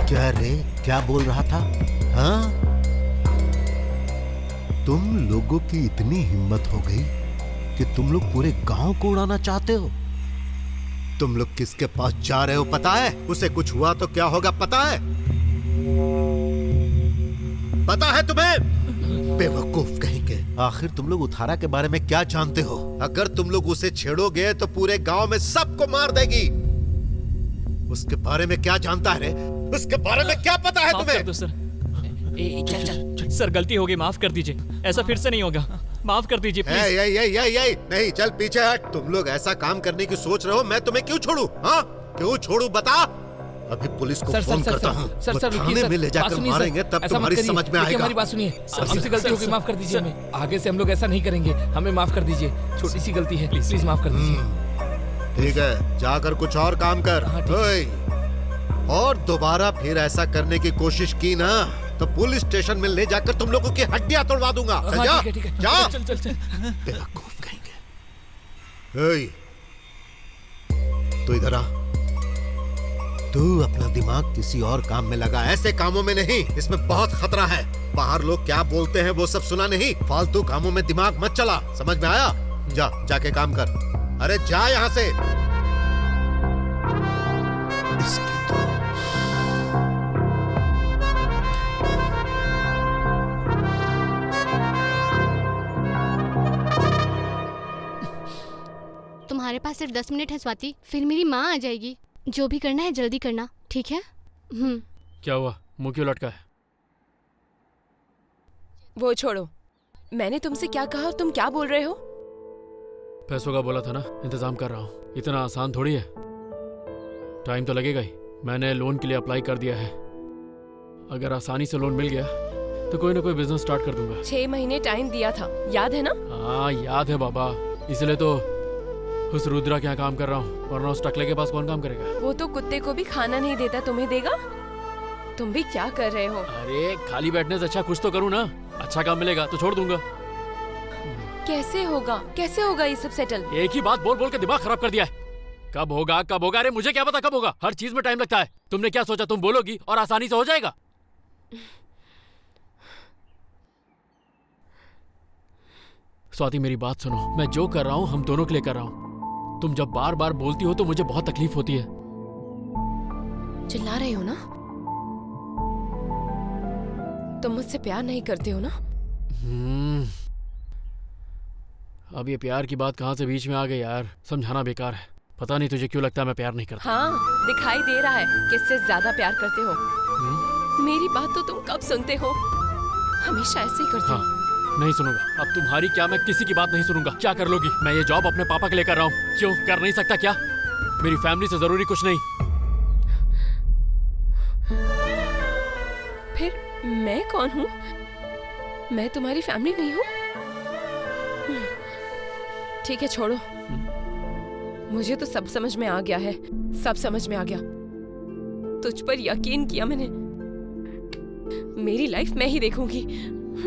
क्या रे, क्या बोल रहा था? हाँ, तुम लोगों की इतनी हिम्मत हो गई कि तुम लोग पूरे गांव को उड़ाना चाहते हो? तुम लोग किसके पास जा रहे हो पता है? उसे कुछ हुआ तो क्या होगा पता है? पता है तुम्हें? बेवकूफ कहीं के। आखिर तुम लोग उथारा के बारे में क्या जानते हो? अगर तुम लोग उसे छेड़ोगे तो पूरे गांव में सबको मार देगी। उसके बारे में क्या जानता है रे? उसके बारे में क्या पता है तुम्हें? माफ कर दो सर। चल सर, गलती हो गई, माफ कर दीजिए, ऐसा फिर से नहीं होगा, माफ कर दीजिए प्लीज। नहीं, चल पीछे हट। तुम लोग ऐसा काम करने की सोच रहे हो, मैं तुम्हें क्यों छोड़ू? हाँ क्यों छोड़ू बता? अभी पुलिस को फोन करता हूँ। सर थाने में ले जाकर मारेंगे तब तुम्हारी समझ में आएगा। हमारी बात सुनिए, हमसे गलती हो गई, माफ कर दीजिए हमें। आगे से हम लोग ऐसा नहीं करेंगे, हमें माफ कर दीजिए, छोटी सी गलती है, प्लीज माफ कर दीजिए। ठीक है, जाकर कुछ और काम कर। और दोबारा फिर ऐसा करने की कोशिश की ना तो पुलिस स्टेशन में ले जाकर तुम लोगों की हड्डियां तोड़वा दूंगा। जा, जा। चल। बेवकूफ कहेंगे। तो इधर आ। तू अपना दिमाग किसी और काम में लगा, ऐसे कामों में नहीं, इसमें बहुत खतरा है। बाहर लोग क्या बोलते हैं वो सब सुना नहीं, फालतू कामों में दिमाग मत चला, समझ में आया? जा, जाके काम कर। अरे जा यहाँ से। इसकी तो पास सिर्फ 10 मिनट है स्वाति, फिर मेरी माँ आ जाएगी। जो भी करना है जल्दी करना, ठीक है? क्या हुआ, मुंह क्यों लटका है? वो छोड़ो, मैंने तुमसे क्या कहा और तुम क्या बोल रहे हो? पैसों का बोला था ना, इंतजाम कर रहा हूँ। इतना आसान थोड़ी है, टाइम तो लगेगा ही। मैंने लोन के लिए अप्लाई कर दिया है। अगर आसानी से लोन मिल गया तो कोई ना कोई बिजनेस स्टार्ट कर दूंगा। 6 महीने टाइम दिया था, याद है ना? हाँ याद है बाबा, इसलिए तो उस रुद्रा के यहाँ काम कर रहा हूँ, वरना उस टकले के पास कौन काम करेगा? वो तो कुत्ते को भी खाना नहीं देता, तुम्हें देगा? तुम भी क्या कर रहे हो? अरे खाली बैठने से अच्छा कुछ तो करूँ ना। अच्छा काम मिलेगा तो छोड़ दूंगा। कैसे होगा ये सब सेटल? एक ही बात बोल बोल के दिमाग खराब कर दिया है। कब होगा कब होगा, अरे मुझे क्या पता कब होगा? हर चीज में टाइम लगता है। तुमने क्या सोचा तुम बोलोगी और आसानी से हो जाएगा? स्वाति मेरी बात सुनो, मैं जो कर रहा हूँ हम दोनों के लिए कर रहा हूँ। तुम जब बार बार बोलती हो तो मुझे बहुत तकलीफ होती है। चिल्ला रहे हो ना? तुम मुझसे प्यार नहीं करते हो ना? अब ये प्यार की बात कहाँ से बीच में आ गई यार, समझाना बेकार है। पता नहीं तुझे क्यों लगता है मैं प्यार नहीं करता। हाँ, दिखाई दे रहा है किससे ज्यादा प्यार करते हो। मेरी बात तो तुम कब सुनते हो? हमेशा ऐसे ही करते हो। नहीं सुनूंगा। अब तुम्हारी क्या, मैं किसी की बात नहीं सुनूंगा। क्या कर लोगी? मैं ये जॉब अपने पापा के लिए कर रहा हूँ। क्यों कर नहीं सकता क्या? मेरी फैमिली से जरूरी कुछ नहीं। फिर मैं कौन हूँ? मैं तुम्हारी फैमिली नहीं हूँ? ठीक है छोड़ो, मुझे तो सब समझ में आ गया है, सब समझ में आ गया। तुझ पर यकीन किया मैंने। मेरी लाइफ मैं ही देखूंगी।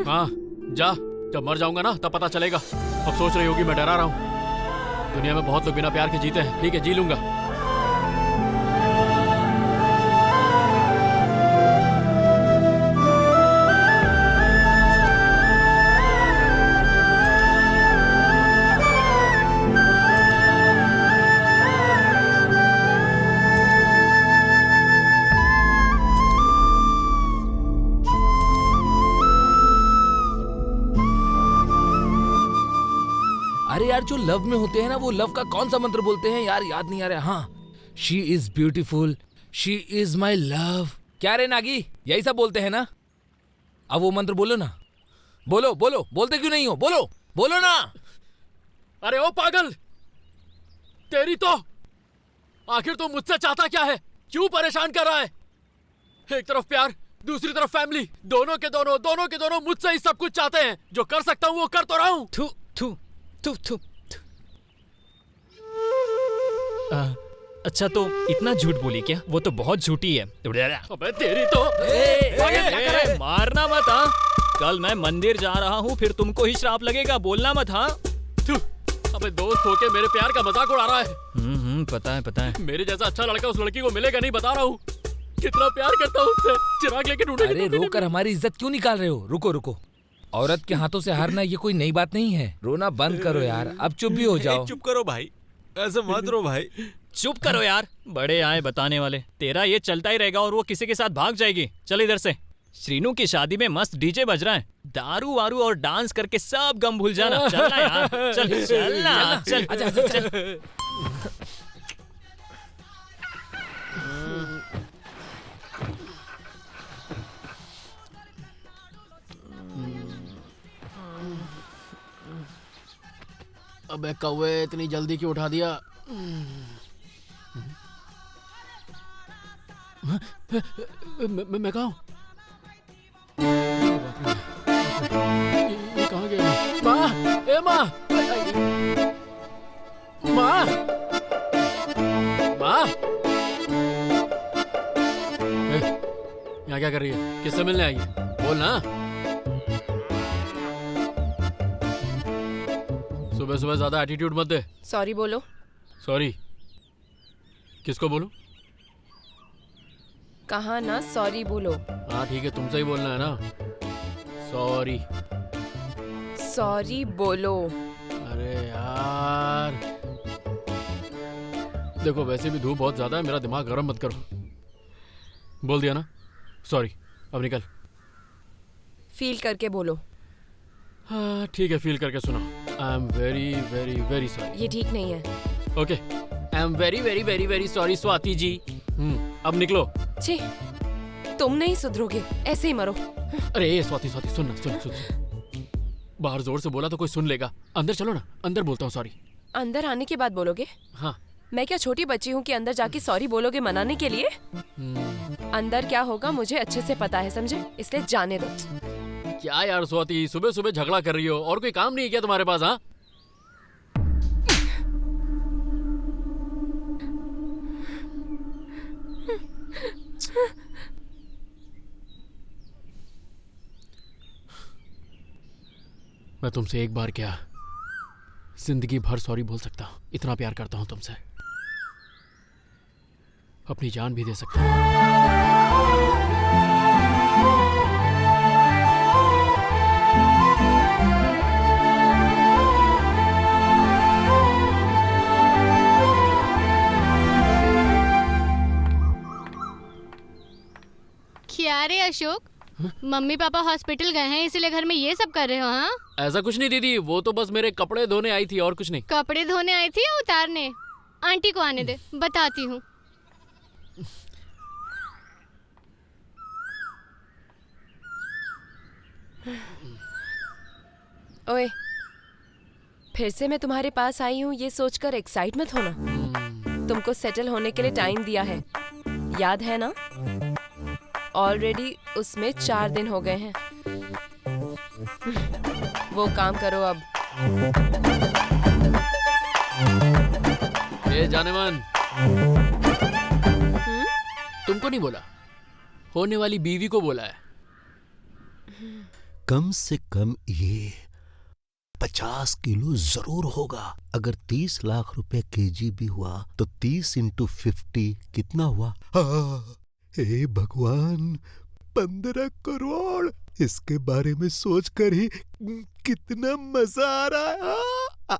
हाँ जा, जब मर जाऊंगा ना तब पता चलेगा। अब सोच रही होगी मैं डरा रहा हूँ। दुनिया में बहुत लोग बिना प्यार के जीते हैं। ठीक है, जी लूंगा। अरे यार, जो लव में होते हैं ना, वो लव का कौन सा मंत्र बोलते हैं यार, याद नहीं आ रहा। हाँ, she is beautiful, she is my love. क्या रे नागी, यही सब बोलते हैं ना? अब वो मंत्र बोलो ना, बोलो बोलो, बोलते क्यों नहीं हो? बोलो बोलो ना। अरे ओ पागल, तेरी तो आखिर तो मुझसे चाहता क्या है? क्यों परेशान कर रहा है? एक तरफ प्यार, दूसरी तरफ फैमिली, दोनों के दोनों मुझसे ही सब कुछ चाहते हैं। जो कर सकता हूँ वो कर तो रहा हूँ। थू थू थू थू। अच्छा तो इतना झूठ बोली क्या? वो तो बहुत झूठी है। अबे तेरी तो मारना मत। हाँ, कल मैं मंदिर जा रहा हूँ, फिर तुमको ही श्राप लगेगा। बोलना मत। हाँ, अबे दोस्त होके मेरे प्यार का मजाक उड़ा रहा है। पता है। मेरे जैसा अच्छा लड़का उस लड़की को मिलेगा नहीं, बता रहा हूँ। कितना प्यार करता हूँ उससे। चिराग लेके ढूंढेगी। अरे रोकर हमारी इज्जत क्यों निकाल रहे हो? रुको रुको, औरत के हाथों से हारना ये कोई नई बात नहीं है। रोना बंद करो यार, अब चुप भी हो जाओ। चुप करो भाई, ऐसे मत रो भाई। चुप करो यार, बड़े आए बताने वाले। तेरा ये चलता ही रहेगा और वो किसी के साथ भाग जाएगी। चल इधर से। श्रीनू की शादी में मस्त डीजे बज रहा है। दारू वारू और डांस करके सब गम भूल जाना। चलना यार, चल चलना, चल चल। अबे कौवे, इतनी जल्दी क्यों उठा दिया? मैं कहाँ हूँ? ये कहाँ गया? माँ, ए माँ, माँ, माँ, यहाँ क्या कर रही है? किससे मिलने आई है? बोल ना। सुबह सुबह ज्यादा एटीट्यूड मत दे। सॉरी बोलो। सॉरी? किसको बोलूं? कहा ना सॉरी बोलो। हाँ ठीक है, तुमसे ही बोलना है ना। सॉरी। सॉरी बोलो। अरे यार, देखो वैसे भी धूप बहुत ज्यादा है, मेरा दिमाग गर्म मत करो। बोल दिया ना सॉरी, अब निकल। फील करके बोलो। हाँ ठीक है, फील करके सुनो। I am very very very sorry. ये ठीक नहीं है। Okay, I am very very very very sorry Swati ji. अब निकलो। छी, तुम नहीं सुधरोगे, ऐसे ही मरो। अरे स्वाति स्वाति सुन सुन सुन, बाहर जोर से बोला तो कोई सुन लेगा। अंदर चलो ना, अंदर बोलता हूँ सॉरी। अंदर आने के बाद बोलोगे? हाँ। मैं क्या छोटी बच्ची हूँ कि अंदर जाके सॉरी बोलोगे मनाने के लिए? अंदर क्या होगा मुझे अच्छे से पता है, समझे? इसलिए जाने दो। क्या यार स्वाति, सुबह सुबह झगड़ा कर रही हो? और कोई काम नहीं है क्या तुम्हारे पास? हाँ, मैं तुमसे एक बार क्या जिंदगी भर सॉरी बोल सकता हूँ। इतना प्यार करता हूँ तुमसे, अपनी जान भी दे सकता हूँ। क्या रे अशोक, मम्मी पापा हॉस्पिटल गए हैं इसीलिए घर में ये सब कर रहे हो? हाँ, ऐसा कुछ नहीं दीदी, वो तो बस मेरे कपड़े धोने आई थी और कुछ नहीं। कपड़े धोने आई थी या उतारने? आंटी को आने दे, बताती हूँ। ओए, फिर से मैं तुम्हारे पास आई हूँ ये सोचकर एक्साइट मत होना। तुमको सेटल होने के लिए टाइम दिया है, याद है ना? ऑलरेडी उसमें 4 दिन हो गए हैं। वो काम करो अब। ए जानेमान, तुमको नहीं बोला, होने वाली बीवी को बोला है। कम से कम ये 50 किलो जरूर होगा। अगर 30 लाख रुपए केजी भी हुआ तो 30 × 50 कितना हुआ? हे भगवान, 15 करोड़! इसके बारे में सोचकर ही कितना मजा आ रहा है।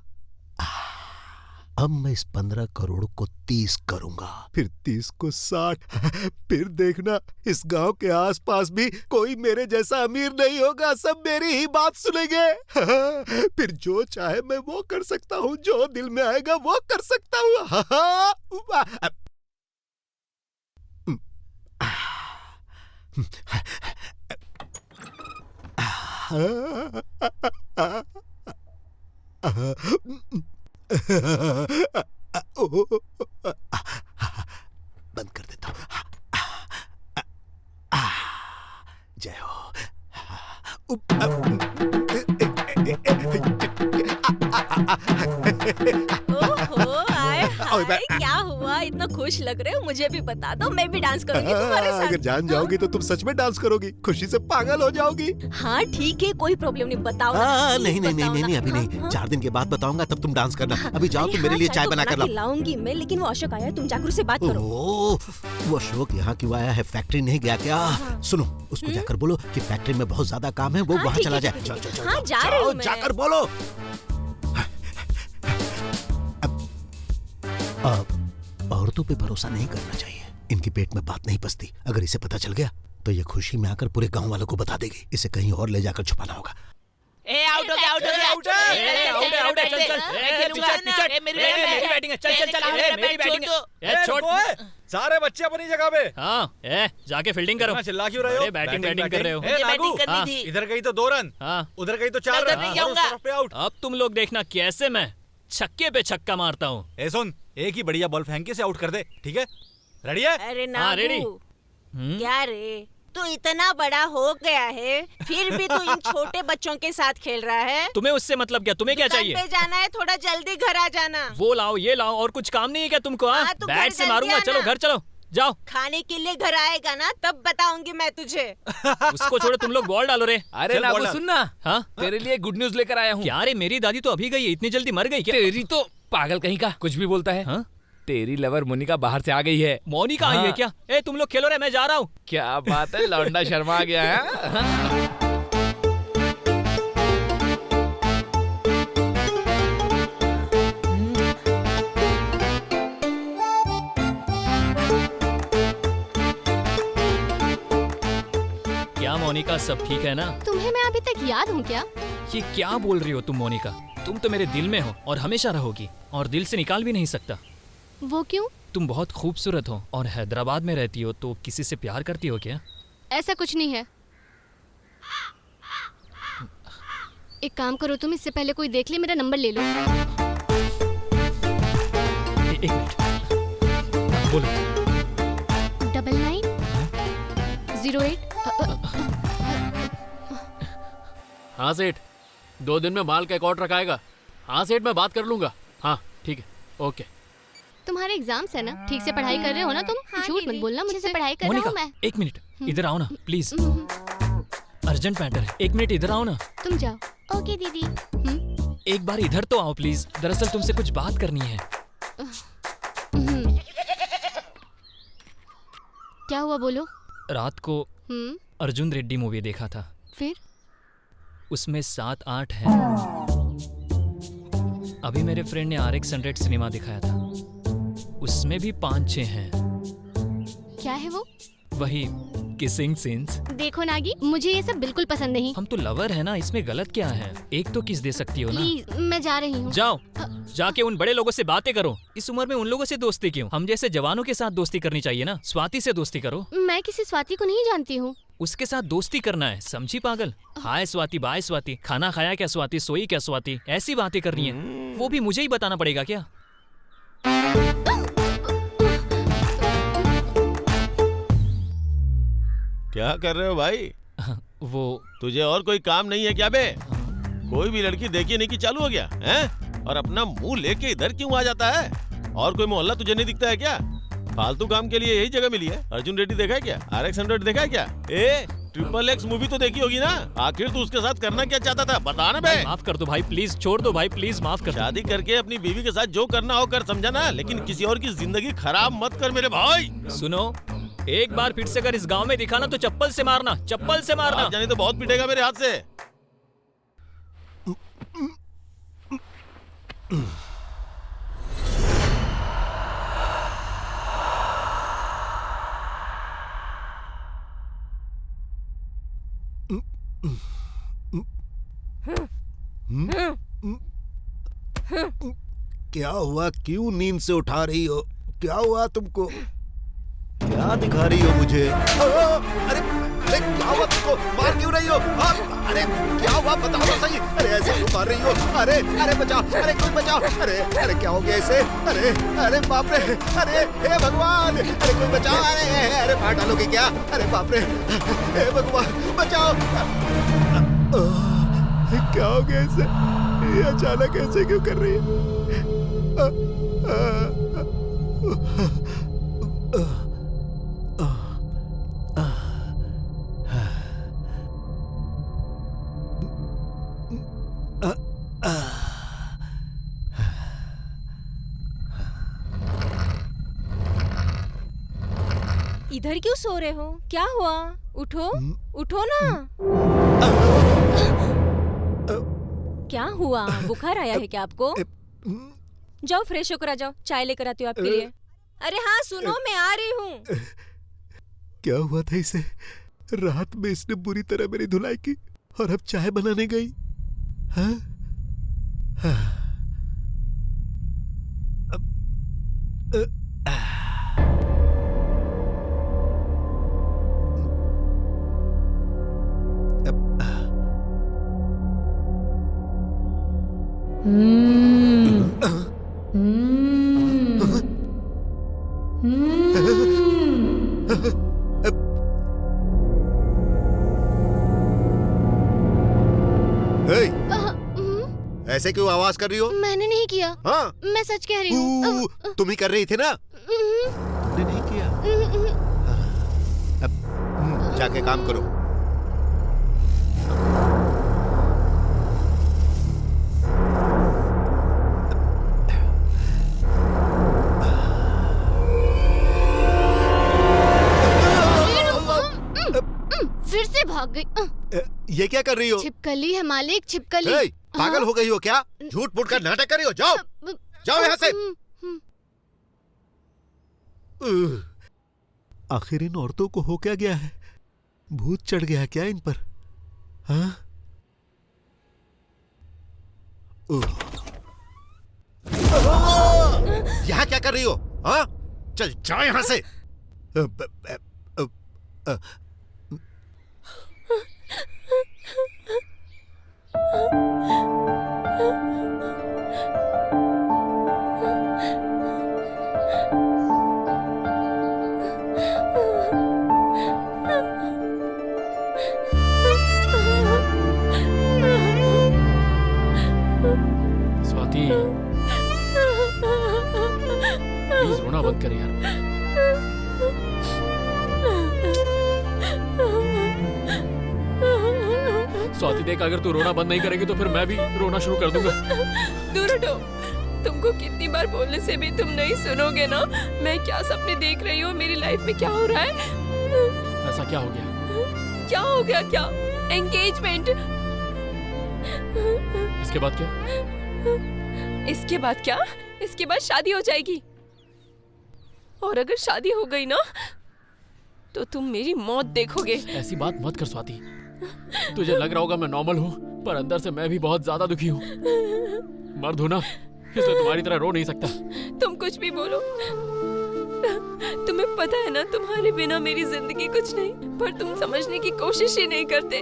अब मैं इस 15 करोड़ को 30 करूंगा, फिर 30 को 60, फिर देखना इस गांव के आसपास भी कोई मेरे जैसा अमीर नहीं होगा, सब मेरी ही बात सुनेंगे। फिर जो चाहे मैं वो कर सकता हूँ, जो दिल में आएगा वो कर सकता हूँ। बंद कर देता हूँ। जय हो। ओहो, आए हाय, क्या हुआ? इतना खुश लग रहे हो, मुझे भी बता दो, मैं भी डांस करूंगी तुम्हारे साथ। अगर जान जाओगी तो तुम सच में डांस करोगी, खुशी से पागल हो जाओगी। हाँ ठीक है, कोई प्रॉब्लम नहीं, बताओ ना, प्लीज नहीं नहीं बताओ नहीं ना। नहीं, अभी हाँ, नहीं, हाँ। 4 दिन के बाद बताऊंगा, तब तुम डांस करना। अभी जाओ, अरे तुम मेरे हाँ, लिए चाय तो बना कर बना के लाओ। लाऊंगी मैं, लेकिन वो अशोक आया है, तुम जाकर उससे बात करो। वो अशोक यहाँ क्यों आया है? फैक्ट्री नहीं गया क्या? सुनो, उसको जाकर बोलो कि फैक्ट्री में बहुत ज्यादा काम है, वो हाँ, वहाँ ठीक चला है, जाए। ठीक है, चलो ठीक है। हाँ, जा रही हूँ मैं। जाकर बोलो। औरतों पे भरोसा नहीं करना चाहिए, इनके पेट में बात नहीं पसती। अगर इसे पता चल गया तो ये खुशी में आकर पूरे गांव वालों को बता देगी। इसे कहीं और ले जाकर छुपाना होगा। ए आउट हो गया, आउट हो गया, आउट आउट चल चल, ए मेरी बैटिंग है, चल चल चल, ए मेरी बैटिंग है, ए छोड़। सारे बच्चे अपनी जगह पे। हाँ, जाके फील्डिंग करो। चिल्ला क्यों रहे हो? बैटिंग कर रहे हो। मुझे बैटिंग करनी हाँ। थी। इधर गई तो 2 रन, हाँ, उधर गई तो 4 मैं रन, नहीं और जाऊंगा। उस तरफ पे आउट। अब तुम लोग देखना कैसे मैं छक्के पे छक्का मारता हूँ। ए सुन, एक ही बढ़िया बॉल फेंक के से आउट कर दे, ठीक है? रेडी है? अरे हाँ, रेडी। नागू, क्या रे, तू इतना बड़ा हो गया है, फिर भी तू इन छोटे बच्चों के साथ खेल रहा है? तुम्हें उससे मतलब क्या? तुम्हें क्या दुकान चाहिए? पे जाना है, थोड़ा जल्दी घर आ जाना। वो लाओ, ये लाओ, और कुछ काम नहीं है क्या तुमको? हाँ, हाँ, तू घर बैट से जल्दी मारूंगा। आना। चलो घर चलो, जाओ। खाने के लिए घर आएगा ना, तब बताऊंगी मैं तुझे। उसको छोड़ो, तुम लोग बॉल डालो रे। अरे चल, नागू बॉल डाल। सुनना, हाँ, तेरे लिए गुड न्यूज लेकर आया हूँ। क्या रे, मेरी दादी तो अभी गई है, इतनी जल्दी मर गई क्या? तेरी तो पागल कहीं का कुछ भी बोलता है। हाँ? तेरी लवर मोनिका बाहर से आ गई है। मोनिका आई है हाँ। क्या? ए तुम लोग खेलो रे, मैं जा रहा हूँ। क्या बात है, लौंडा शर्मा गया है। क्या मोनिका, सब ठीक है ना? तुम्हें मैं अभी तक याद हूँ क्या? ये क्या बोल रही हो तुम मोनिका? तुम तो मेरे दिल में हो और हमेशा रहोगी, और दिल से निकाल भी नहीं सकता। वो क्यों? तुम बहुत खूबसूरत हो और हैदराबाद में रहती हो, तो किसी से प्यार करती हो क्या? ऐसा कुछ नहीं है। एक काम करो तुम, इससे पहले कोई देख ले मेरा नंबर ले लो। एक मिनट, बोलो। 9908। हाँ सेठ, 2 दिन में माल का एक ऑर्डर रखाएगा। हाँ सेठ, मैं बात कर लूंगा। हाँ ठीक है, ओके। तुम्हारे एग्जाम्स है ना, ठीक से पढ़ाई कर रहे हो ना तुम? झूठ मत बोलना मुझसे। पढ़ाई कर रहा हूँ मैं। एक मिनट इधर आओ ना प्लीज, अर्जेंट मैटर है। एक मिनट इधर आओ ना। तुम जाओ। ओके दीदी। एक बार इधर तो आओ प्लीज, दरअसल तुमसे कुछ बात करनी है। क्या हुआ बोलो। रात को अर्जुन रेड्डी मूवी देखा था। फिर? उसमें 7-8 हैं। अभी मेरे फ्रेंड ने RX100 सिनेमा दिखाया था, उसमें भी 5-6 हैं। क्या है वो? वही किसिंग सीन्स। देखो नागी, मुझे ये सब बिल्कुल पसंद नहीं। हम तो लवर है ना, इसमें गलत क्या है? एक तो किस दे सकती हो ना। प्लीज, मैं जा रही हूँ। जाओ, जाके उन बड़े लोगों से बातें करो। इस उम्र में उन लोगों से दोस्ती क्यों? हम जैसे जवानों के साथ दोस्ती करनी चाहिए ना। स्वाति से दोस्ती करो। मैं किसी स्वाति को नहीं जानती हूँ। उसके साथ दोस्ती करना है, समझी पागल? हाय स्वाति, बाय स्वाति, खाना खाया क्या स्वाति, सोई क्या स्वाति, ऐसी बातें करनी है। वो भी मुझे ही बताना पड़ेगा क्या? क्या कर रहे हो भाई? वो तुझे और कोई काम नहीं है क्या बे? कोई भी लड़की देखी नहीं कि चालू हो गया हैं? और अपना मुंह लेके इधर क्यों आ जाता है? और कोई मोहल्ला तुझे नहीं दिखता है क्या? फालतू काम के लिए यही जगह मिली है। अर्जुन रेड्डी देखा है क्या? RX100 देखा है क्या? XXX मूवी तो देखी होगी ना? आखिर तू उसके साथ करना क्या चाहता था, बता ना बे। माफ कर दो भाई प्लीज, छोड़ दो भाई प्लीज, माफ कर। शादी करके अपनी बीवी के साथ जो करना हो कर, समझा ना? लेकिन किसी और की जिंदगी खराब मत कर मेरे भाई। सुनो, एक बार फिर से अगर इस गांव में दिखाना तो चप्पल से मारना, चप्पल से मारना। जाने तो बहुत पिटेगा मेरे हाथ से। क्या हुआ? क्यों नींद से उठा रही हो? क्या हुआ तुमको? क्या दिखा रही हो मुझे? अरे अरे क्या हुआ तुमको? मार क्यों रही हो? अरे क्या हुआ बताओ तो सही। अरे ऐसे क्यों मार रही हो? अरे अरे बचाओ, अरे कोई बचाओ। अरे अरे क्या हो गया इसे? अरे अरे बाप रे, अरे हे भगवान, अरे कोई बचाओ। अरे अरे मार डालोगे क्या? अरे बाप रे, हे भगवान बचाओ। क्या हो गया इसे? ये अचानक ऐसे क्यों कर रही है? इधर क्यों सो रहे हो? क्या हुआ? उठो, उठो ना। क्या हुआ? बुखार आया है क्या आपको? जाओ फ्रेश होकर आ जाओ, चाय लेकर आती हूँ आपके लिए। अरे हाँ सुनो, मैं आ रही हूँ। क्या हुआ था इसे? रात में इसने बुरी तरह मेरी धुलाई की और अब चाय बनाने गई। हाँ? ऐसे क्यों आवाज कर रही हो? मैंने नहीं किया। हाँ? मैं सच कह रही हूँ। तुम ही कर रही थी ना? तुमने नहीं किया? अब जाके काम करो। फिर से भाग गई। ये क्या कर रही हो? छिपकली है मालिक, छिपकली। पागल हो गई हो क्या? झूठ मूठ का नाटक कर रही हो? जाओ जाओ यहाँ से। आखिर इन औरतों को हो क्या गया है? भूत चढ़ गया क्या इन पर? हाँ? कर रही हो? हाँ, चल जाओ यहाँ से। स्वाति, प्लीज रोना बंद कर यार। स्वाति देख, अगर तू रोना बंद नहीं करेगी तो फिर मैं भी रोना शुरू कर दूंगा। दूर हटो। तुमको कितनी बार बोलने से भी तुम नहीं सुनोगे ना। मैं क्या सपने देख रही हूँ, मेरी लाइफ में क्या हो रहा है। ऐसा क्या हो गया? क्या हो गया? क्या एंगेजमेंट? इसके बाद क्या? इसके बाद क्या? इसके बाद शादी हो जाएगी। और अगर शादी हो गई ना तो तुम मेरी मौत देखोगे। ऐसी बात मत कर स्वाति। तुझे लग रहा होगा मैं नॉर्मल हूँ, पर अंदर से मैं भी बहुत ज्यादा दुखी हूँ। मर्द हूँ ना, इसलिए तुम्हारी तरह रो नहीं सकता। तुम कुछ भी बोलो, तुम्हें पता है ना तुम्हारे बिना मेरी जिंदगी कुछ नहीं, पर तुम समझने की कोशिश ही नहीं करते।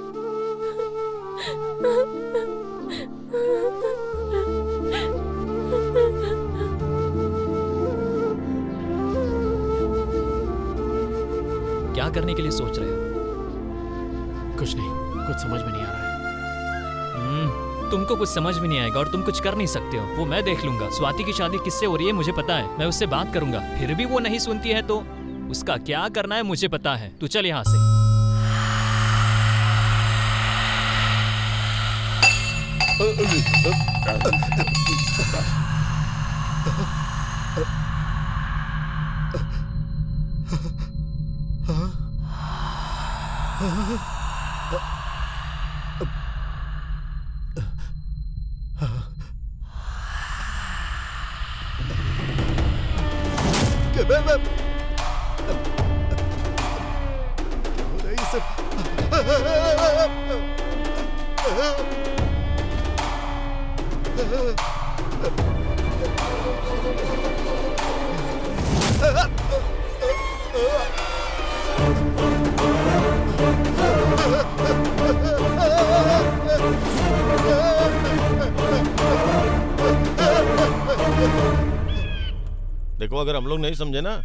क्या करने के लिए सोच रहे हो? कुछ नहीं, कुछ समझ में नहीं आ रहा है। तुमको कुछ समझ में नहीं आएगा और तुम कुछ कर नहीं सकते हो, वो मैं देख लूंगा। स्वाति की शादी किससे हो रही है मुझे पता है, मैं उससे बात करूंगा। फिर भी वो नहीं सुनती है तो उसका क्या करना है मुझे पता है। तू चल यहाँ से। देखो, अगर हम लोग नहीं समझे ना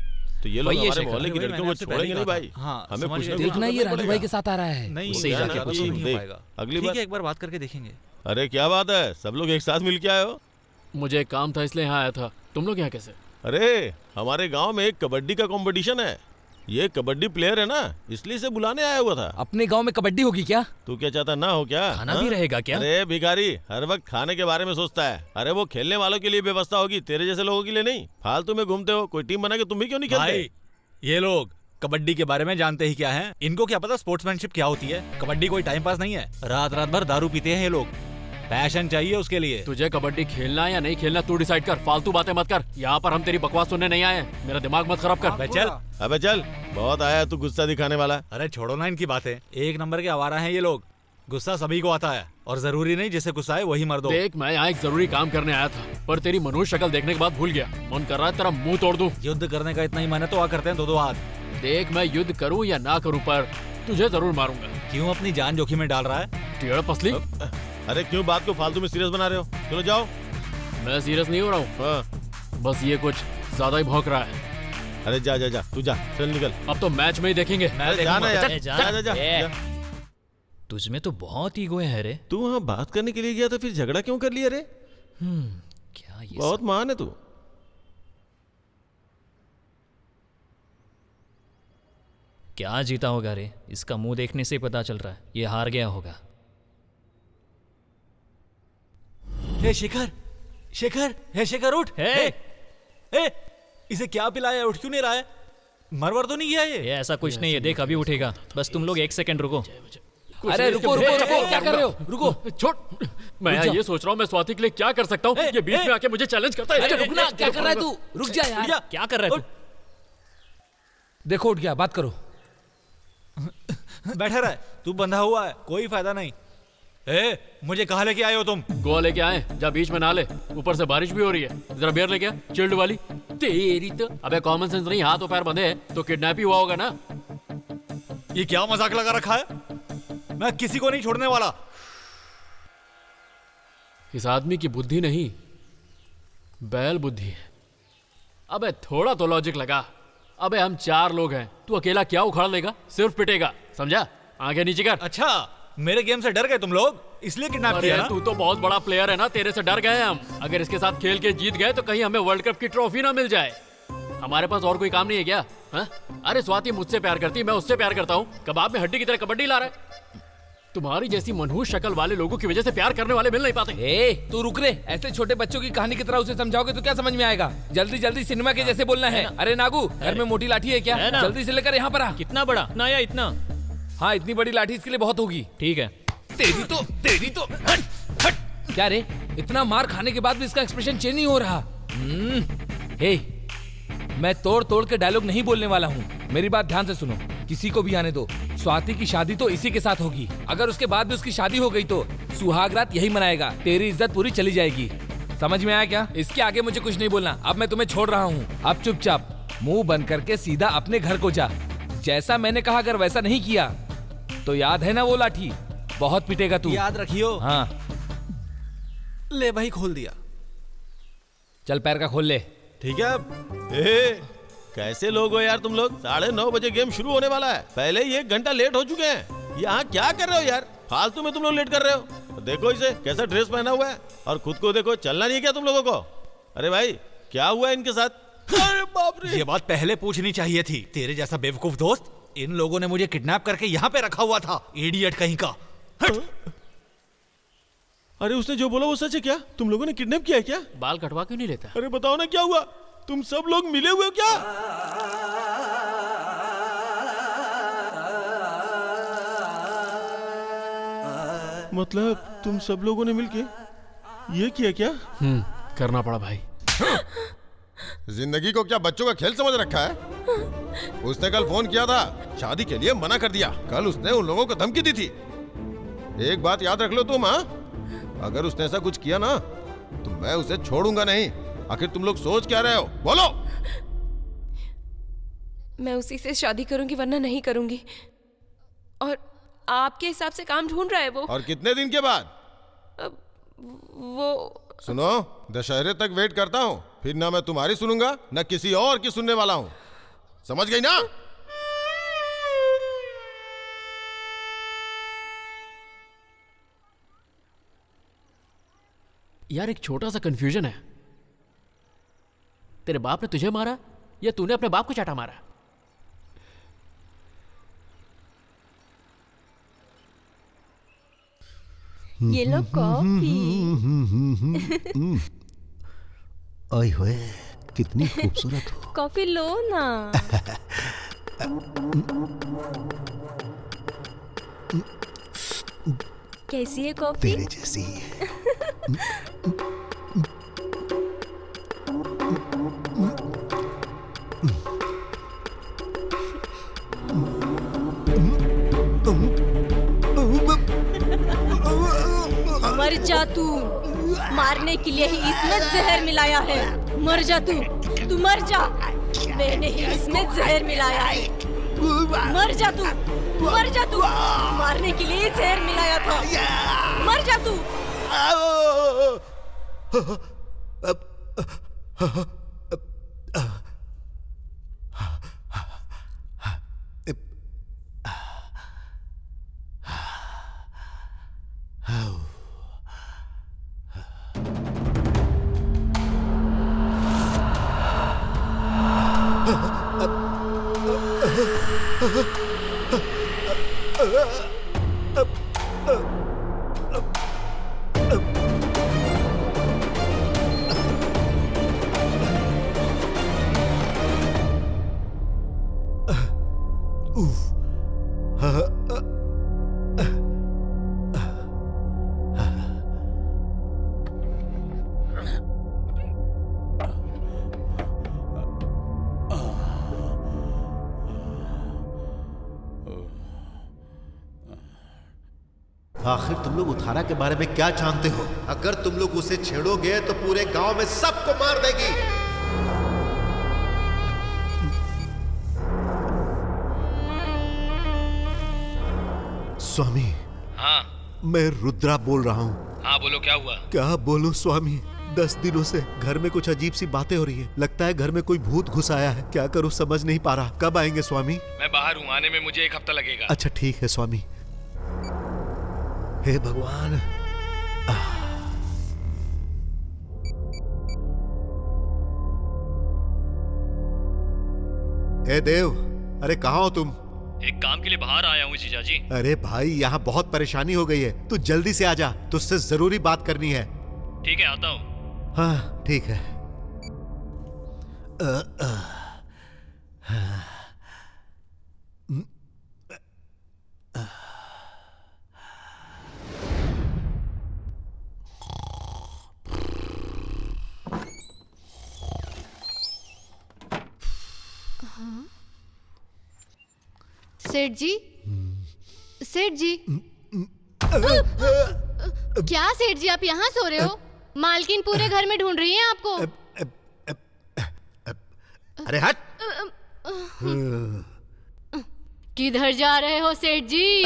तो ये लोग हमारे मोहल्ले की लड़कियों को छोड़ेंगे नहीं भाई। हाँ, हमें कुछ देखना, ये राजू भाई के साथ आ रहा है। नहीं, उससे यार, जाके कुछ पूछ, नहीं हो देख, पाएगा। अगली ठीक बार है, एक बार बात करके देखेंगे। अरे क्या बात है, सब लोग एक साथ मिल के आए हो। मुझे एक काम था इसलिए यहाँ आया था। तुम लोग यहाँ कैसे? अरे हमारे गांव में एक कबड्डी का कंपटीशन है। ये कबड्डी प्लेयर है ना, इसलिए से बुलाने आया हुआ था। अपने गांव में कबड्डी होगी क्या? तू क्या चाहता ना हो क्या? खाना भी रहेगा क्या? अरे भिखारी हर वक्त खाने के बारे में सोचता है। अरे वो खेलने वालों के लिए व्यवस्था होगी, तेरे जैसे लोगों के लिए नहीं। फालतू में घूमते हो, कोई टीम बना के तुम भी क्यों नहीं खेलते? भाई, ये लोग कबड्डी के बारे में जानते ही क्या है? इनको क्या पता स्पोर्ट्समैनशिप क्या होती है? कबड्डी कोई टाइम पास नहीं है। रात रात भर दारू पीते हैं ये लोग। पैशन चाहिए उसके लिए। तुझे कबड्डी खेलना है या नहीं खेलना तू डिसाइड कर, फालतू बातें मत कर। यहाँ पर हम तेरी बकवास सुनने नहीं आए हैं। मेरा दिमाग मत खराब कर। चल, अबे चल, बहुत आया तू गुस्सा दिखाने वाला। अरे छोड़ो ना इनकी बातें। एक नंबर के आवारा हैं ये लोग। गुस्सा सभी को आता है और जरूरी नहीं जिसे गुस्सा है वही मर्द हो। देख, मैं यहाँ एक जरूरी काम करने आया था, पर तेरी मनुष्य शक्ल देखने के बाद भूल गया। मन कर रहा है तेरा मुंह तोड़ दूं। युद्ध करने का इतना ही मन है तो आ करते हैं दो हाथ। देख, मैं युद्ध करूं या ना करूं, पर तुझे जरूर मारूंगा। क्यों अपनी जान जोखिम में डाल रहा है? टेढ़ पसली। अरे क्यों बात को फालतू में सीरियस बना रहे हो? चलो जाओ। मैं सीरियस नहीं हो रहा हूँ, बस ये कुछ ज्यादा ही भौंक रहा है। अरे जा जा जा, तू जा, चल निकल। अब तो मैच में ही देखेंगे। जाना यार, जा जा जा। तुझ में तो बहुत ईगो है रे। तू वहाँ बात करने के लिए गया था, फिर झगड़ा क्यों कर लिया रे? क्या ये बहुत महान है तू। क्या जीता होगा रे? इसका मुंह देखने से ही पता चल रहा है ये हार गया होगा। हे शेखर, शेखर, हे शेखर उठ। हे इसे क्या पिलाया है? उठ क्यों नहीं रहा है? मरवर तो नहीं गया ये? ऐसा कुछ नहीं है, देख अभी उठेगा। बस तुम लोग एक सेकंड रुको। अरे रुको रुको रुको, क्या कर रहे हो? रुको, छोड़। मैं ये सोच रहा हूँ मैं स्वाति के लिए क्या कर सकता हूँ। ये बीच में आके मुझे चैलेंज करता है। रुकना, क्या कर रहा है तू? रुक जा यार। क्या कर रहा है तू? देखो उठ गया, बात करो। बैठा रहा, तू बंधा हुआ है, कोई फायदा नहीं। ए, मुझे कहाँ लेके आए हो तुम? गोवा लेके आए, जा बीच में नहा ले, ऊपर से बारिश भी हो रही है। जरा बियर लेके आ, चिल्ड वाली। तेरी तो अबे कॉमन सेंस नहीं, हाथ और पैर बंधे हैं तो किडनैप ही हुआ होगा ना। ये क्या मजाक लगा रखा है? मैं किसी को नहीं छोड़ने वाला। इस आदमी की बुद्धि नहीं, बैल बुद्धि है। अबे थोड़ा तो लॉजिक लगा। अबे हम 4 लोग हैं, तू अकेला क्या उखाड़ लेगा? सिर्फ पिटेगा, समझा? आगे नीचे कर। अच्छा, मेरे गेम से डर गए तुम लोग, इसलिए किडनैप किया ना? तू तो बहुत बड़ा प्लेयर है ना, तेरे से डर गए हम। अगर इसके साथ खेल के जीत गए तो कहीं हमें वर्ल्ड कप की ट्रॉफी ना मिल जाए। हमारे पास और कोई काम नहीं है क्या? हा? अरे स्वाति मुझसे प्यार करती, मैं उससे प्यार करता हूँ। कबाब में हड्डी की तरह कबड्डी ला रहा है। तुम्हारी जैसी मनहूस शक्ल वाले लोगों की वजह से प्यार करने वाले मिल नहीं पाते। ए, तू रुक रे। ऐसे छोटे बच्चों की कहानी की तरह उसे समझाओगे तो क्या समझ में आएगा? जल्दी जल्दी सिनेमा के जैसे बोलना है। अरे नागू, घर में मोटी लाठी है क्या? जल्दी से लेकर यहाँ पर आ। कितना बड़ा ना या इतना? हाँ, इतनी बड़ी लाठी इसके लिए बहुत होगी। ठीक है। तेरी तो हट हट। क्या रे, इतना मार खाने के बाद भी इसका एक्सप्रेशन चेंज नहीं हो रहा। हे, मैं तोड़ तोड़ के डायलॉग नहीं बोलने वाला हूँ। मेरी बात ध्यान से सुनो, किसी को भी आने दो। स्वाति की शादी तो इसी के साथ होगी। अगर उसके बाद भी उसकी शादी हो गई तो सुहागरात यही मनाएगा। तेरी इज्जत पूरी चली जाएगी। समझ में आया क्या? इसके आगे मुझे कुछ नहीं बोलना। अब मैं तुम्हें छोड़ रहा हूँ। अब चुपचाप मुंह बंद करके सीधा अपने घर को जा। जैसा मैंने कहा, अगर वैसा नहीं किया तो याद है ना वो लाठी, बहुत पिटेगा तू। याद रखियो। हाँ, ले भाई, खोल दिया। चल पैर का खोल ले। ठीक है। ए, कैसे लोग हो यार तुम लोग? 9:30 बजे गेम शुरू होने वाला है, पहले ही 1 घंटा लेट हो चुके हैं। यहाँ क्या कर रहे हो यार? फालतू में तुम लोग लेट कर रहे हो। देखो इसे कैसा ड्रेस पहना हुआ है, और खुद को देखो। चलना नहीं है क्या तुम लोगों को? अरे भाई, क्या हुआ है इनके साथ? अरे बाप रे, ये बात पहले पूछनी चाहिए थी। तेरे जैसा बेवकूफ दोस्त, इन लोगों ने मुझे किडनैप करके यहाँ पे रखा हुआ था। इडियट कहीं का। अरे उसने जो बोला वो सच है क्या? तुम लोगों ने किडनैप किया है क्या? बाल कटवा क्यों नहीं लेता? अरे बताओ ना, क्या हुआ? तुम सब लोग मिले हुए हो क्या? मतलब तुम सब लोगों ने मिलके ये किया क्या? करना पड़ा भाई। जिंदगी को क्या बच्चों का खेल समझ रखा है? उसने कल फोन किया था, शादी के लिए मना कर दिया। कल उसने उन लोगों को धमकी दी थी। एक बात याद रख लो तुम, हाँ? अगर उसने ऐसा कुछ किया ना तो मैं उसे छोड़ूंगा नहीं। आखिर तुम लोग सोच क्या रहे हो? बोलो। मैं उसी से शादी करूंगी वरना नहीं करूंगी। और आपके हिसाब से काम ढूंढ रहा है वो। और कितने दिन के बाद? वो सुनो, दशहरे तक वेट करता हूँ, फिर ना मैं तुम्हारी सुनूंगा ना किसी और की सुनने वाला हूँ। समझ गई ना? यार एक छोटा सा कंफ्यूजन है। तेरे बाप ने तुझे मारा या तूने अपने बाप को चाटा मारा? ये लो कॉफी। ओए होए, कितनी खूबसूरत हो। कॉफी लो ना। कैसी है कॉफी? तेरे जैसी। मर जा तू। मारने के लिए ही इसमें जहर मिलाया है। मर जा तू मर जा। मैंने ही इसमें जहर मिलाया है। मर जा तू मारने के लिए जहर मिलाया था। मर जा तू। आखिर तुम लोग उत्थाना के बारे में क्या जानते हो? अगर तुम लोग उसे छेड़ोगे तो पूरे गांव में सबको मार देगी। स्वामी। हाँ मैं रुद्रा बोल रहा हूँ। हाँ बोलो, क्या हुआ? क्या बोलूं स्वामी, 10 दिनों से घर में कुछ अजीब सी बातें हो रही है। लगता है घर में कोई भूत घुस आया है। क्या करूं समझ नहीं पा रहा। कब आएंगे स्वामी? मैं बाहर हूँ, आने में मुझे 1 हफ्ता लगेगा। अच्छा ठीक है स्वामी। हे भगवान। हे देव, अरे कहाँ हो तुम? एक काम के लिए बाहर आया हूँ जीजाजी। अरे भाई यहाँ बहुत परेशानी हो गई है, तू जल्दी से आजा, तुझसे जरूरी बात करनी है। ठीक है, आता हूँ। हाँ ठीक है। सेठ जी, सेठ जी। क्या सेठ जी, आप यहाँ सो रहे हो? मालकिन पूरे घर में ढूंढ रही हैं आपको। अरे हट। किधर जा रहे हो सेठ जी?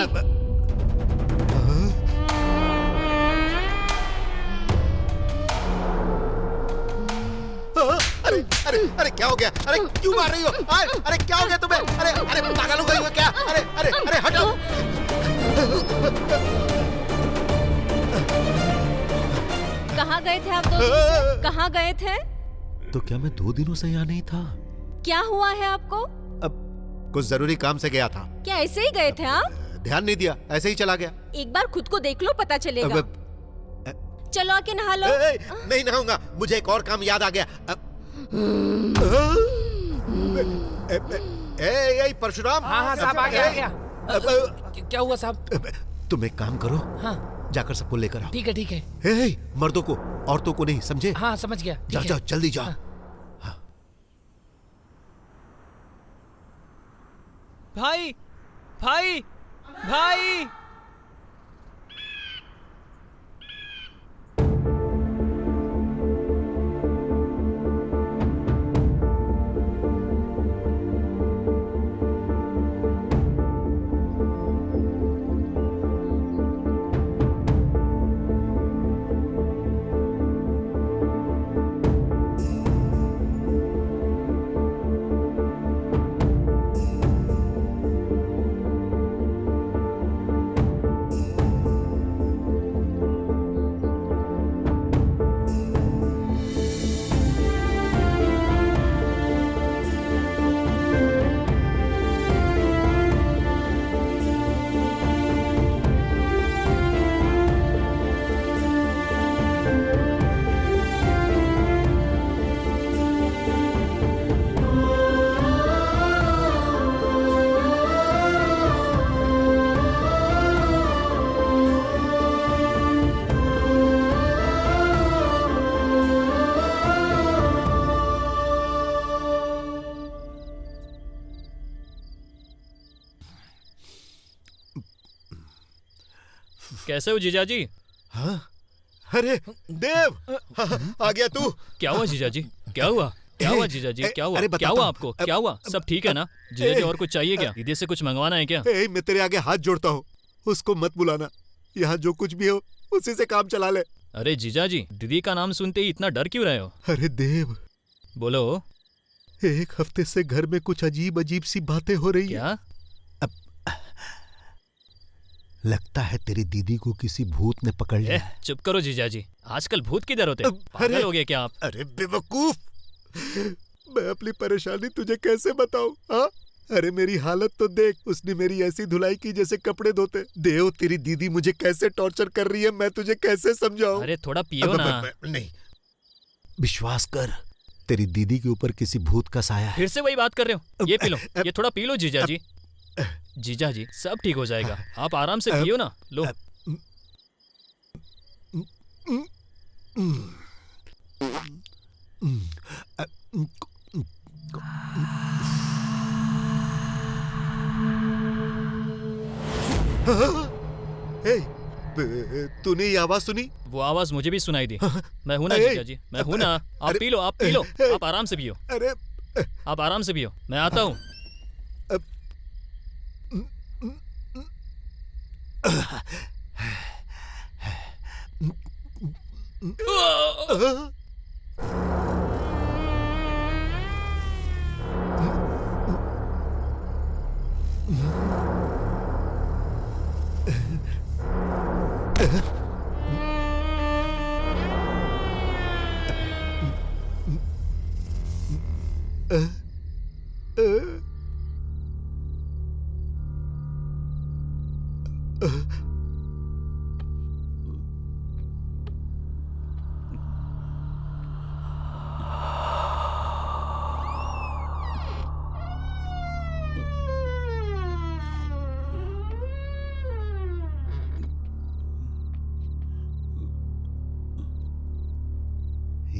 अरे अरे अरे क्या हो गया? अरे क्यों मार रही हो? अरे क्या हो गया तुम्हें? अरे अरे पागल हो गई हो क्या? अरे अरे अरे हटो। कहाँ गए थे आप 2 दिन से? कहाँ गए थे? तो क्या मैं 2 दिनों से यहाँ नहीं था? क्या हुआ है आपको? अब कुछ जरूरी काम से गया था। क्या ऐसे ही गए थे आप? ध्यान नहीं दिया, ऐसे ही चला गया। एक बार खुद को देख लो, पता चलेगा। चलो आके नहा लो। नहीं नहाऊंगा, मुझे एक और काम याद आ गया। ए परशुराम। हाँ साहब, आ गया। क्या हुआ साहब? तुम एक काम करो, हाँ जाकर सबको लेकर आओ। ठीक है ठीक है। मर्दों को, औरतों को नहीं, समझे? हाँ समझ गया। जाओ जाओ जल्दी जाओ। हाँ। भाई भाई भाई। कैसे हो जीजाजी? हाँ? अरे देव, आ गया तू। क्या हुआ जीजाजी? क्या हुआ? क्या हुआ जीजाजी? क्या हुआ? क्या हुआ आपको? क्या हुआ? सब ठीक है ना जीजाजी? और कुछ चाहिए क्या? दीदी से कुछ मंगवाना है क्या? मैं तेरे आगे हाथ जोड़ता हूँ, उसको मत बुलाना। यहाँ जो कुछ भी हो उसी से काम चला ले। अरे जीजाजी, दीदी का नाम सुनते ही इतना डर क्यों रहे हो? अरे देव, बोलो। 1 हफ्ते से घर में कुछ अजीब अजीब सी बातें हो रही क्या? है। लगता है तेरी दीदी को किसी भूत ने पकड़ लिया। चुप करो जीजाजी, आजकल भूत किधर होते? पागल हो गए क्या आप? अरे बेवकूफ, मैं अपनी परेशानी तुझे कैसे बताऊं? हाँ? अरे मेरी हालत तो देख, उसने मेरी ऐसी धुलाई की जैसे कपड़े धोते। देव, तेरी दीदी मुझे कैसे टॉर्चर कर रही है, मैं तुझे कैसे समझाऊं? अरे थोड़ा पियो ना। नहीं, विश्वास कर, तेरी दीदी के ऊपर किसी भूत का साया है। फिर से वही बात कर रहे हो? ये पी लो, ये थोड़ा पी लो जीजाजी। जीजाजी, सब ठीक हो जाएगा, आप आराम से पियो ना। लो। तूने ये आवाज सुनी? वो आवाज मुझे भी सुनाई दी। मैं हूं ना ए, जीजा जी, मैं हूं ना। आप अरे, पी लो, आप पी लो, ए, आप आराम से पियो, अरे आप आराम से पियो, मैं आता हूँ।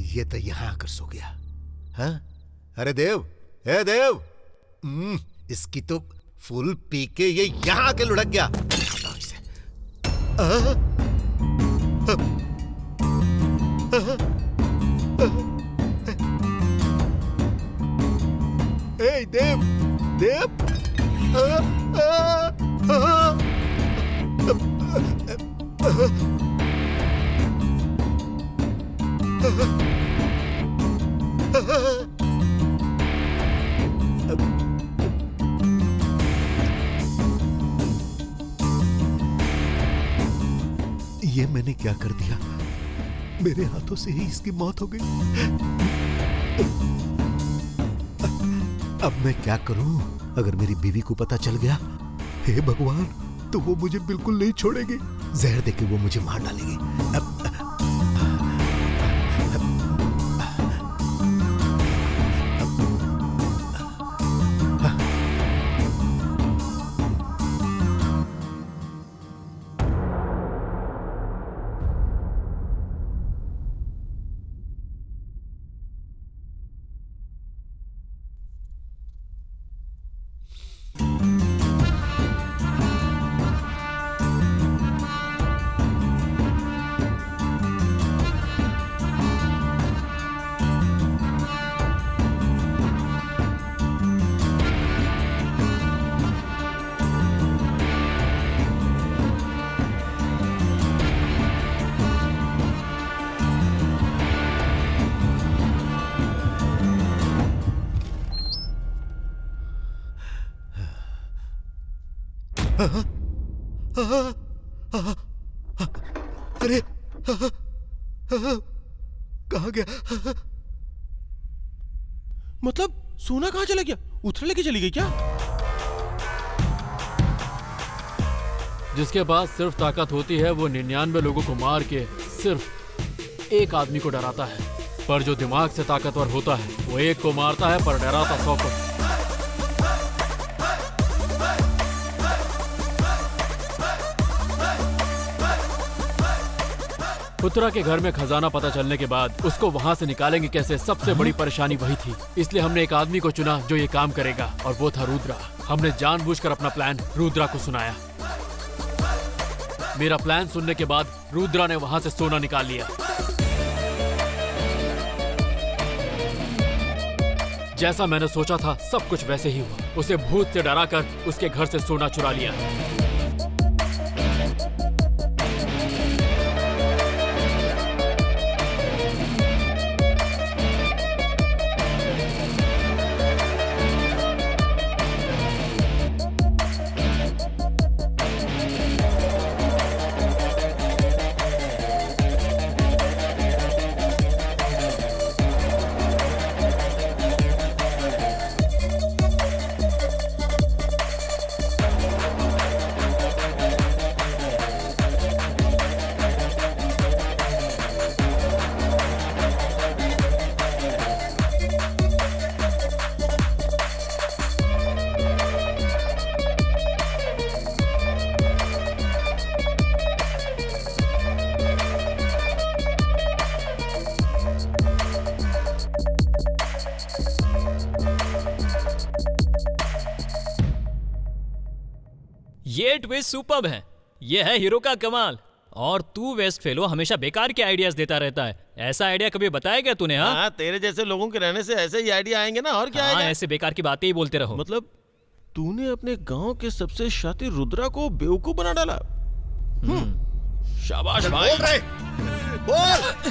ये तो यहां आकर सो गया। हाँ? अरे देव, हे देव, इसकी तो फुल पी के ये यहां आके लुढ़क गया। हटाओ इसे। ए देव, देव, ये मैंने क्या कर दिया? मेरे हाथों से ही इसकी मौत हो गई। अब मैं क्या करूं? अगर मेरी बीवी को पता चल गया, हे भगवान, तो वो मुझे बिल्कुल नहीं छोड़ेगी। जहर देके वो मुझे मार डालेगी। अरे कहाँ गया? मतलब सोना कहाँ चला गया? उतर लेके चली गई क्या? जिसके पास सिर्फ ताकत होती है वो 99 लोगों को मार के सिर्फ एक आदमी को डराता है, पर जो दिमाग से ताकतवर होता है वो एक को मारता है पर डराता 100 को। उत्तरा के घर में खजाना पता चलने के बाद उसको वहाँ से निकालेंगे कैसे, सबसे बड़ी परेशानी वही थी। इसलिए हमने एक आदमी को चुना जो ये काम करेगा, और वो था रुद्रा। हमने जानबूझकर अपना प्लान रुद्रा को सुनाया। मेरा प्लान सुनने के बाद रुद्रा ने वहाँ से सोना निकाल लिया। जैसा मैंने सोचा था सब कुछ वैसे ही हुआ। उसे भूत से डराकर उसके घर से सोना चुरा लिया। ये ट्विस्ट सुपर्ब है। ये है हीरो का कमाल। और तू वेस्ट फेलो हमेशा बेकार के आइडियाज देता रहता है। ऐसा आइडिया कभी बताया क्या तूने? हाँ, तेरे जैसे लोगों के रहने से ऐसे ही आइडिया आएंगे ना, और क्या आएगा? ऐसे बेकार की बातें ही बोलते रहो। मतलब तूने अपने गांव के सबसे शातिर रुद्रा को बेवकूफ बना डाला। शाबाश भाई। बोल रहे,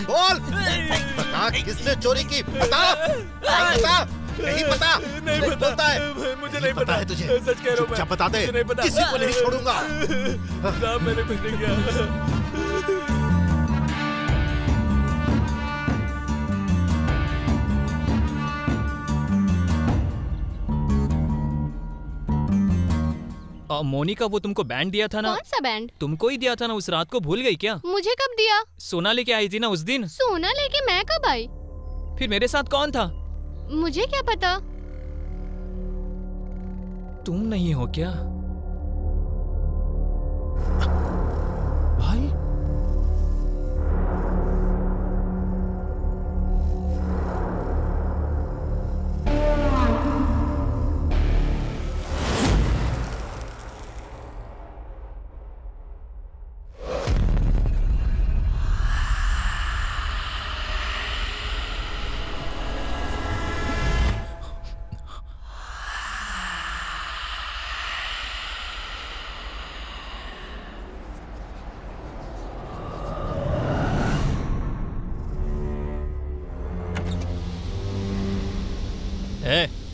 बोल बता, किसने चोरी की? बता, बता। नहीं पता, नहीं पता है, मुझे नहीं पता है तुझे। सच कह रहा हूं, मैं बता दे, किसी को नहीं छोड़ूंगा। मैंने कुछ नहीं किया। मोनिका, वो तुमको बैंड दिया था ना? कौन सा बैंड? तुमको ही दिया था ना, उस रात को भूल गई क्या? मुझे कब दिया? सोना लेके आई थी ना उस दिन। सोना लेके मैं कब आई? फिर मेरे साथ कौन था? मुझे क्या पता। तुम नहीं हो क्या? भाई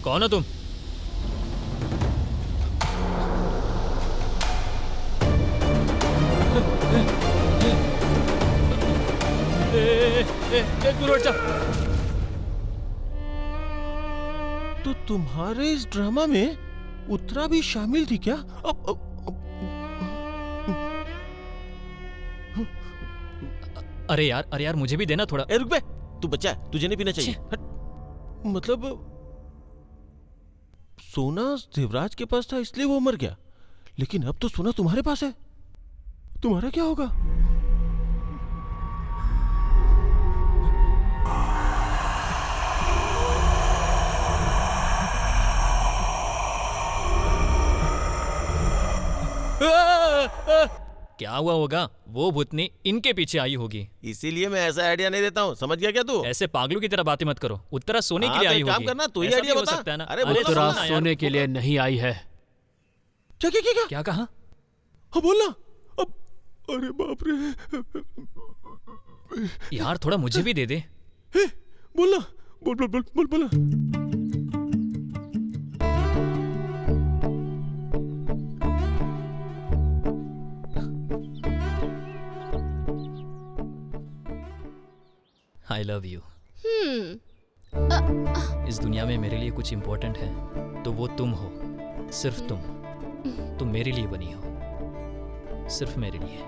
कौन हो तुम? तो तुम्हारे इस ड्रामा में उत्तरा भी शामिल थी क्या? अरे यार मुझे भी देना थोड़ा। रुक बे, तू बच्चा है, तुझे नहीं पीना चाहिए। मतलब सोना देवराज के पास था इसलिए वो मर गया, लेकिन अब तो सोना तुम्हारे पास है, तुम्हारा क्या होगा? क्या हुआ होगा? वो भूतनी इनके पीछे आई होगी, इसीलिए मैं ऐसा आइडिया नहीं देता हूँ। समझ गया क्या तू? ऐसे पागलों की तरह बातें मत करो। उत्तरा सोने के लिए आई होगी। काम करना, तू ही ऐसा आइडिया भी हो बता। सकता है ना। अरे उत्तरा सोने के लिए नहीं आई है। क्या कहा? हाँ बोलना। अब अरे बाप रे यार, थोड़ा मुझे भी दे दे। बोलना, बोल बोला। I love you। इस दुनिया में मेरे लिए कुछ इम्पोर्टेंट है तो वो तुम हो, सिर्फ तुम मेरे लिए बनी हो, सिर्फ मेरे लिए।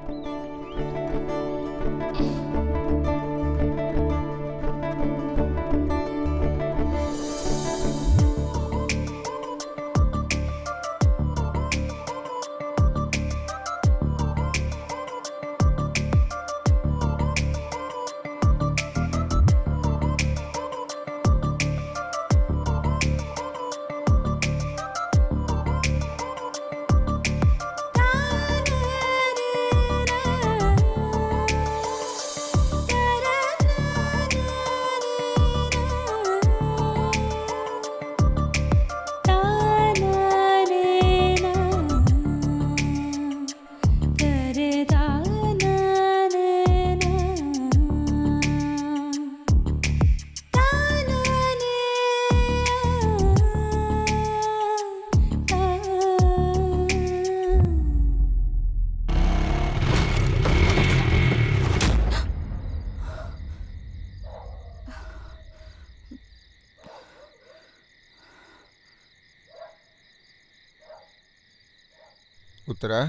उत्तरा,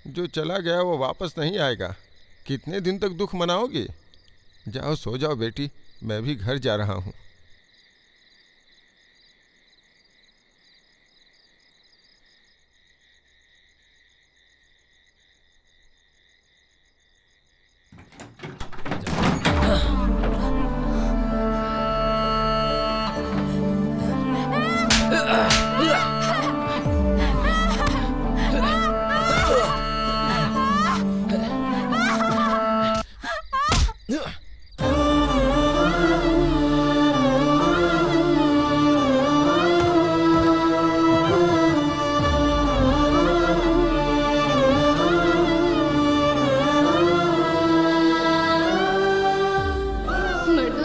जो चला गया वो वापस नहीं आएगा। कितने दिन तक दुख मनाओगी? जाओ सो जाओ बेटी, मैं भी घर जा रहा हूँ। मर्दों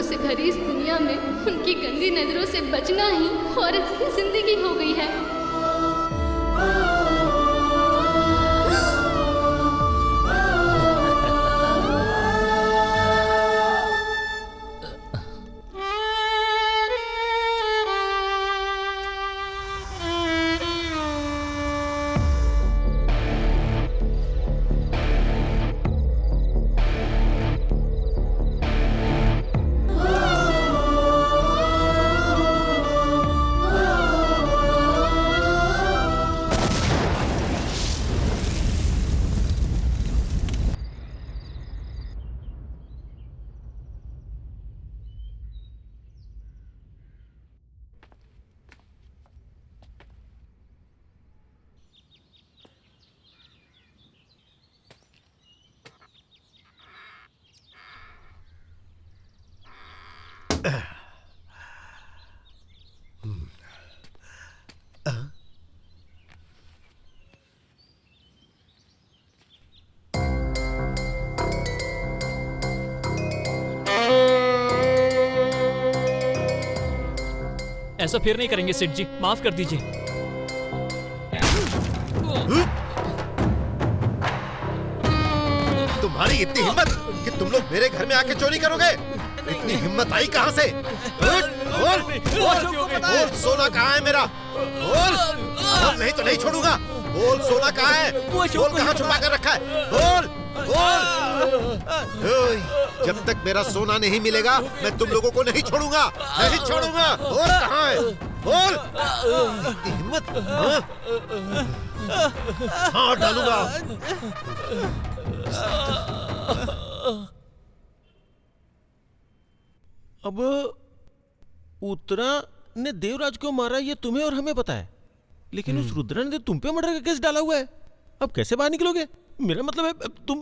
से भरी इस दुनिया में उनकी गंदी नजरों से बचना ही औरत की जिंदगी हो गई है। ऐसा फिर नहीं करेंगे सेठ जी, माफ कर दीजिए। तुम्हारी इतनी हिम्मत कि तुम लोग मेरे घर में आके चोरी करोगे? इतनी हिम्मत आई कहां से? बोल सोना कहाँ है मेरा? बोल नहीं तो नहीं छोड़ूंगा। बोल सोना कहाँ है? बोल कहाँ छुपा कर रखा है? बोल बोल। जब तक मेरा सोना नहीं मिलेगा मैं तुम लोगों को नहीं छोड़ूंगा, नहीं छोड़ूंगा। बोल कहाँ है? बोल। इतनी हिम्मत? हाँ डालूंगा। अब उत्तरा ने देवराज को मारा ये तुम्हें और हमें पता है, लेकिन उस रुद्रा ने तुम पे मर्डर का केस डाला हुआ है। अब कैसे बाहर निकलोगे? मेरा मतलब है तुम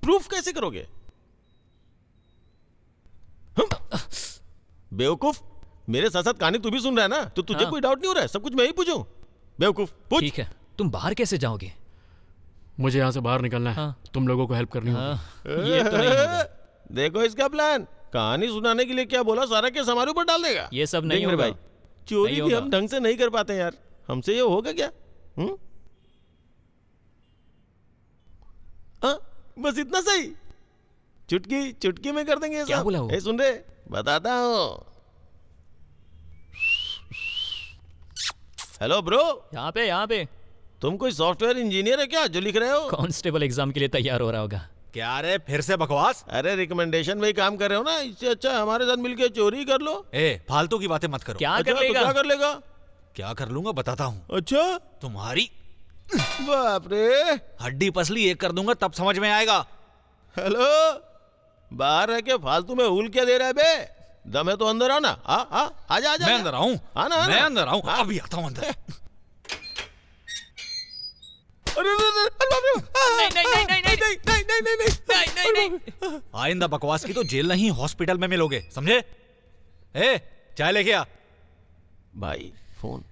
प्रूफ कैसे करोगे? बेवकूफ, मेरे साथ साथ कहानी तू भी सुन रहा है ना, तो तुझे कोई डाउट नहीं हो रहा है? सब कुछ मैं ही पूछूं? बेवकूफ पूछ। ठीक है, तुम बाहर कैसे जाओगे? मुझे यहाँ से बाहर निकलना है। तुम लोगों को हेल्प करनी होगी। ये तो नहीं होगा। देखो इसका प्लान, कहानी सुनाने के लिए क्या बोला, सारा केस हमारे ऊपर डाल देगा। ये सब नहीं मेरे होगा भाई, चोरी नहीं भी होगा। हम ढंग से नहीं कर पाते यार, हमसे ये होगा क्या? बस इतना सही, चुटकी चुटकी में कर देंगे। क्या बोला वो? ए, सुन रहे, बताता हूँ। हेलो ब्रो, यहाँ पे तुम कोई सॉफ्टवेयर इंजीनियर है क्या जो लिख रहे हो? कांस्टेबल एग्जाम के लिए तैयार हो रहा होगा। क्या रे फिर से बकवास? अरे रिकमेंडेशन में ही काम कर रहे हो ना, इससे अच्छा हमारे साथ मिलके चोरी कर लो। ए फालतू की बातें मत करो। क्या अच्छा, कर लेगा? तो क्या कर लेगा? क्या कर लूंगा बताता हूँ। अच्छा, तुम्हारी बाप रे, हड्डी पसली एक कर दूंगा तब समझ में आएगा। हेलो, बाहर रह के फालतू में हुल क्या दे रहा है बे? दम है तो अंदर आना। आजा आजा। मैं अंदर आऊं? आना मैं अंदर आऊं? अभी आता हूं अंदर। नहीं। आइंदा बकवास की तो जेल नहीं हॉस्पिटल में मिलोगे, समझे? ए चाय लेके आ। भाई फोन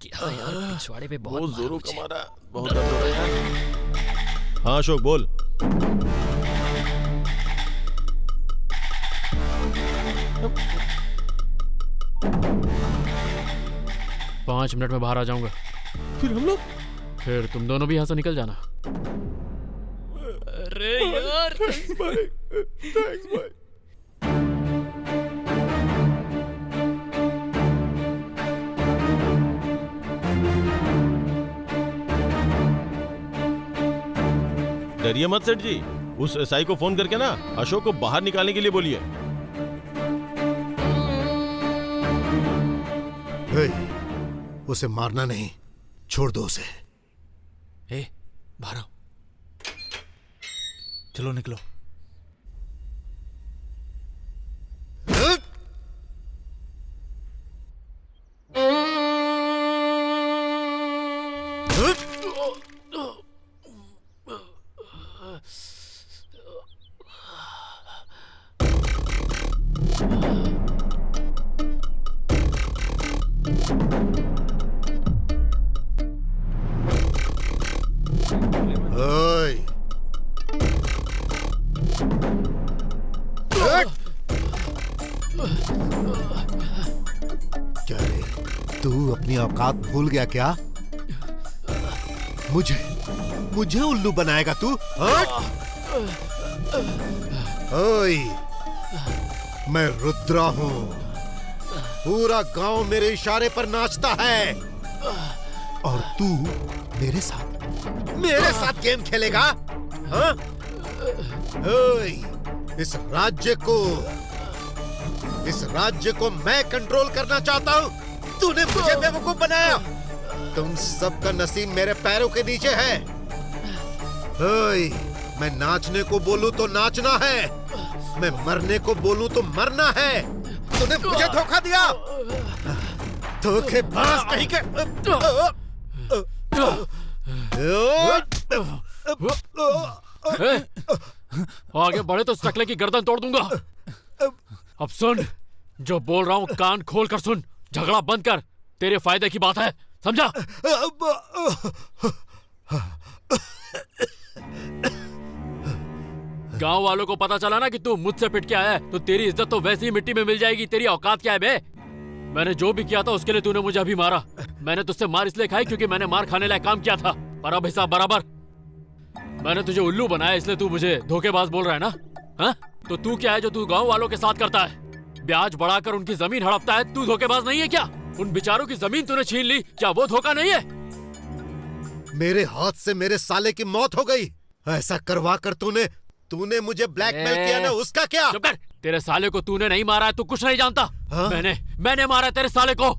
क्या यार, पिछवाड़े पे बहुत जोरों का मारा, बहुत दर्द हो रहा है। हाँ अशोक बोल। 5 मिनट में बाहर आ जाऊंगा। फिर हम लोग? फिर तुम दोनों भी यहाँ से निकल जाना। अरे यार, थैंक्स भाई। डरिए मत सेठ जी, उस एसआई को फोन करके ना अशोक को बाहर निकालने के लिए बोलिए। उसे मारना नहीं, छोड़ दो उसे। ए बाहर आओ, चलो निकलो। अपनी औकात भूल गया क्या? मुझे उल्लू बनाएगा तू? ओए, मैं रुद्रा हूं। पूरा गांव मेरे इशारे पर नाचता है और तू मेरे साथ गेम खेलेगा? हाँ? ओए, इस राज्य को मैं कंट्रोल करना चाहता हूँ। तूने मुझे बेवकूफ बनाया। तुम सबका नसीब मेरे पैरों के नीचे है। ओए, मैं नाचने को बोलूं तो नाचना है, मैं मरने को बोलूं तो मरना है। तूने मुझे धोखा दिया। धोखेबाज कहीं के। आगे बढ़े तो सकले की गर्दन तोड़ दूंगा। अब सुन, जो बोल रहा हूँ कान खोल कर सुन। झगड़ा बंद कर, तेरे फायदे की बात है, समझा? गांव वालों को पता चला ना कि तू मुझसे पिट के आया है तो तेरी इज्जत तो वैसे ही मिट्टी में मिल जाएगी। तेरी औकात क्या है बे? मैंने जो भी किया था उसके लिए तूने मुझे अभी मारा। मैंने तुझसे मार इसलिए खाई क्योंकि मैंने मार खाने लायक काम किया था, पर अब हिसाब बराबर। मैंने तुझे उल्लू बनाया इसलिए तू मुझे धोखेबाज बोल रहा है ना? हाँ? तो तू क्या है जो तू गाँव वालों के साथ करता है? ब्याज बढ़ाकर उनकी जमीन हड़पता है। तू धोखेबाज नहीं है क्या? उन बेचारों की जमीन तूने छीन ली, क्या वो धोखा नहीं है? मेरे हाथ से मेरे साले की मौत हो गई। ऐसा करवा कर तूने मुझे ब्लैकमेल किया ना, उसका क्या? चुप कर। तेरे साले को तूने नहीं मारा है, तू कुछ नहीं जानता। हाँ? मैंने मारा तेरे साले को।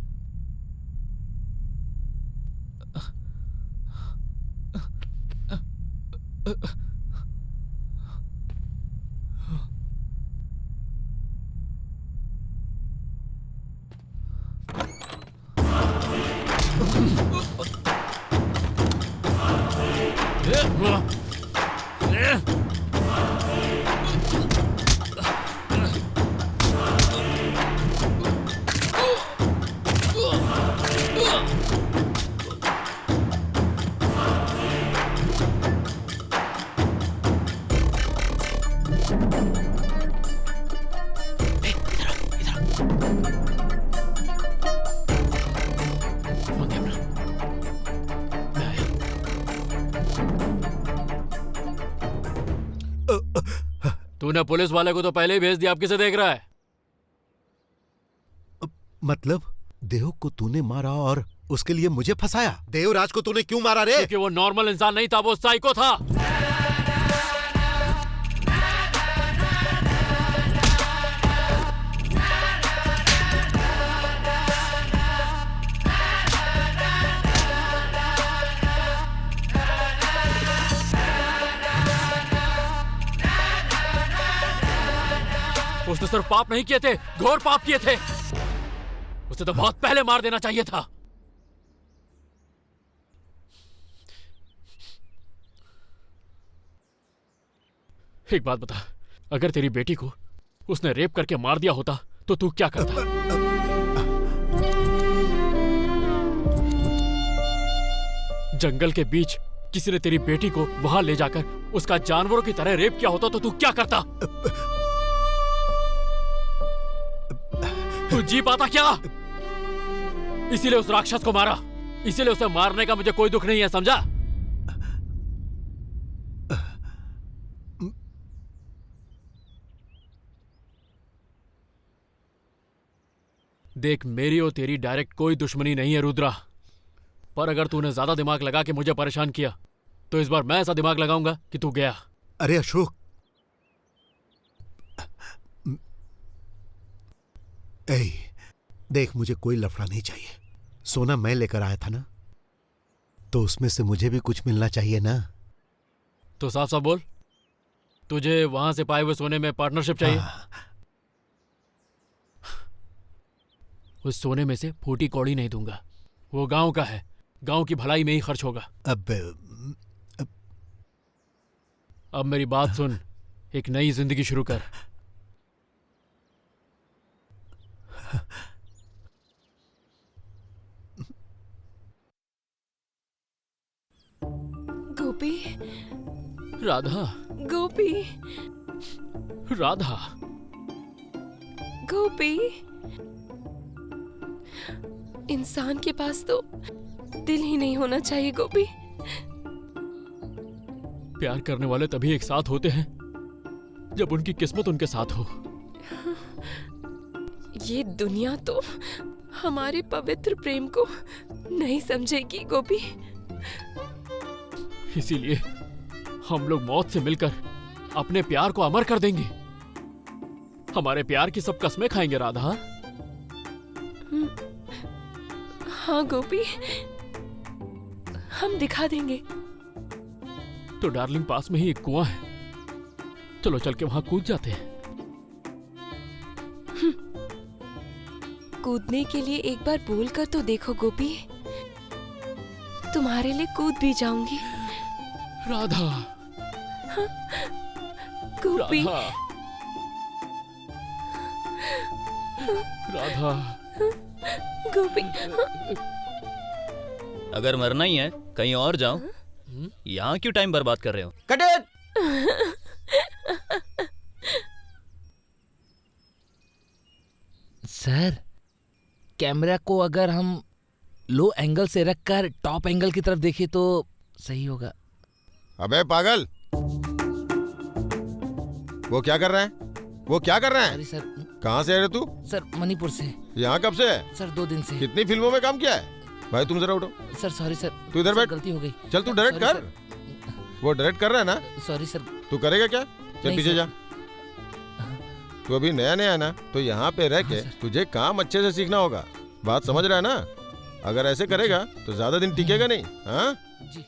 तूने पुलिस वाले को तो पहले ही भेज दिया, अब किसे देख रहा है? मतलब देव को तूने मारा और उसके लिए मुझे फंसाया? देवराज को तूने क्यों मारा रे? क्योंकि वो नॉर्मल इंसान नहीं था, वो साइको था। उसने सिर्फ पाप नहीं किए थे, घोर पाप किए थे। उसे तो बहुत पहले मार देना चाहिए था। एक बात बता, अगर तेरी बेटी को उसने रेप करके मार दिया होता तो तू क्या करता? जंगल के बीच किसी ने तेरी बेटी को वहां ले जाकर उसका जानवरों की तरह रेप किया होता तो तू क्या करता? तू जी पाता क्या? इसीलिए उस राक्षस को मारा, इसीलिए उसे मारने का मुझे कोई दुख नहीं है, समझा? देख, मेरी और तेरी डायरेक्ट कोई दुश्मनी नहीं है रुद्रा, पर अगर तूने ज्यादा दिमाग लगा के मुझे परेशान किया तो इस बार मैं ऐसा दिमाग लगाऊंगा कि तू गया। अरे अशोक, देख, मुझे कोई लफड़ा नहीं चाहिए। सोना मैं लेकर आया था ना, तो उसमें से मुझे भी कुछ मिलना चाहिए ना। तो साफ साफ बोल, तुझे वहां से पाए हुए सोने में पार्टनरशिप चाहिए? उस सोने में से फूटी कौड़ी नहीं दूंगा, वो गांव का है, गांव की भलाई में ही खर्च होगा। अब मेरी बात सुन, एक नई जिंदगी शुरू कर। गोपी, राधा, गोपी, राधा, गोपी, इंसान के पास तो दिल ही नहीं होना चाहिए गोपी। प्यार करने वाले तभी एक साथ होते हैं जब उनकी किस्मत उनके साथ हो। ये दुनिया तो हमारे पवित्र प्रेम को नहीं समझेगी गोपी। इसीलिए हम लोग मौत से मिलकर अपने प्यार को अमर कर देंगे। हमारे प्यार की सब कस्में खाएंगे राधा। हाँ गोपी, हम दिखा देंगे। तो डार्लिंग पास में ही एक कुआं है, चलो चल के वहां कूद जाते हैं। कूदने के लिए एक बार बोल कर तो देखो गोपी, तुम्हारे लिए कूद भी जाऊंगी। राधा, हाँ, गोपी, राधा, गोपी। अगर मरना ही है कहीं और जाओ, यहाँ क्यों टाइम बर्बाद कर रहे हो? Cut it! सर, कैमरा को अगर हम लो एंगल से रखकर टॉप एंगल की तरफ देखें तो सही होगा। अबे पागल, वो क्या कर रहा है? वो क्या कर रहा है? Sorry sir. कहाँ से है रे तू? सर मणिपुर से। यहाँ कब से है? सर 2 दिन से। कितनी फिल्मों में काम किया है? भाई तुम जरा उठो। Sir sorry sir. तू इधर बैठ। गलती हो गई। चल तू डायरेक्ट सॉरी कर। सर। वो डायरेक्ट कर रहा है ना? Sorry sir. तू करेगा क्या? चल नहीं पीछे सर। जा। तू अभी नया नया ना, तो यहाँ पे रह के तुझे काम अच्छे से सीखना होगा। बात समझ रहा है ना? अगर ऐसे करेगा तो ज्यादा दिन टिकेगा नहीं। हाँ? जी।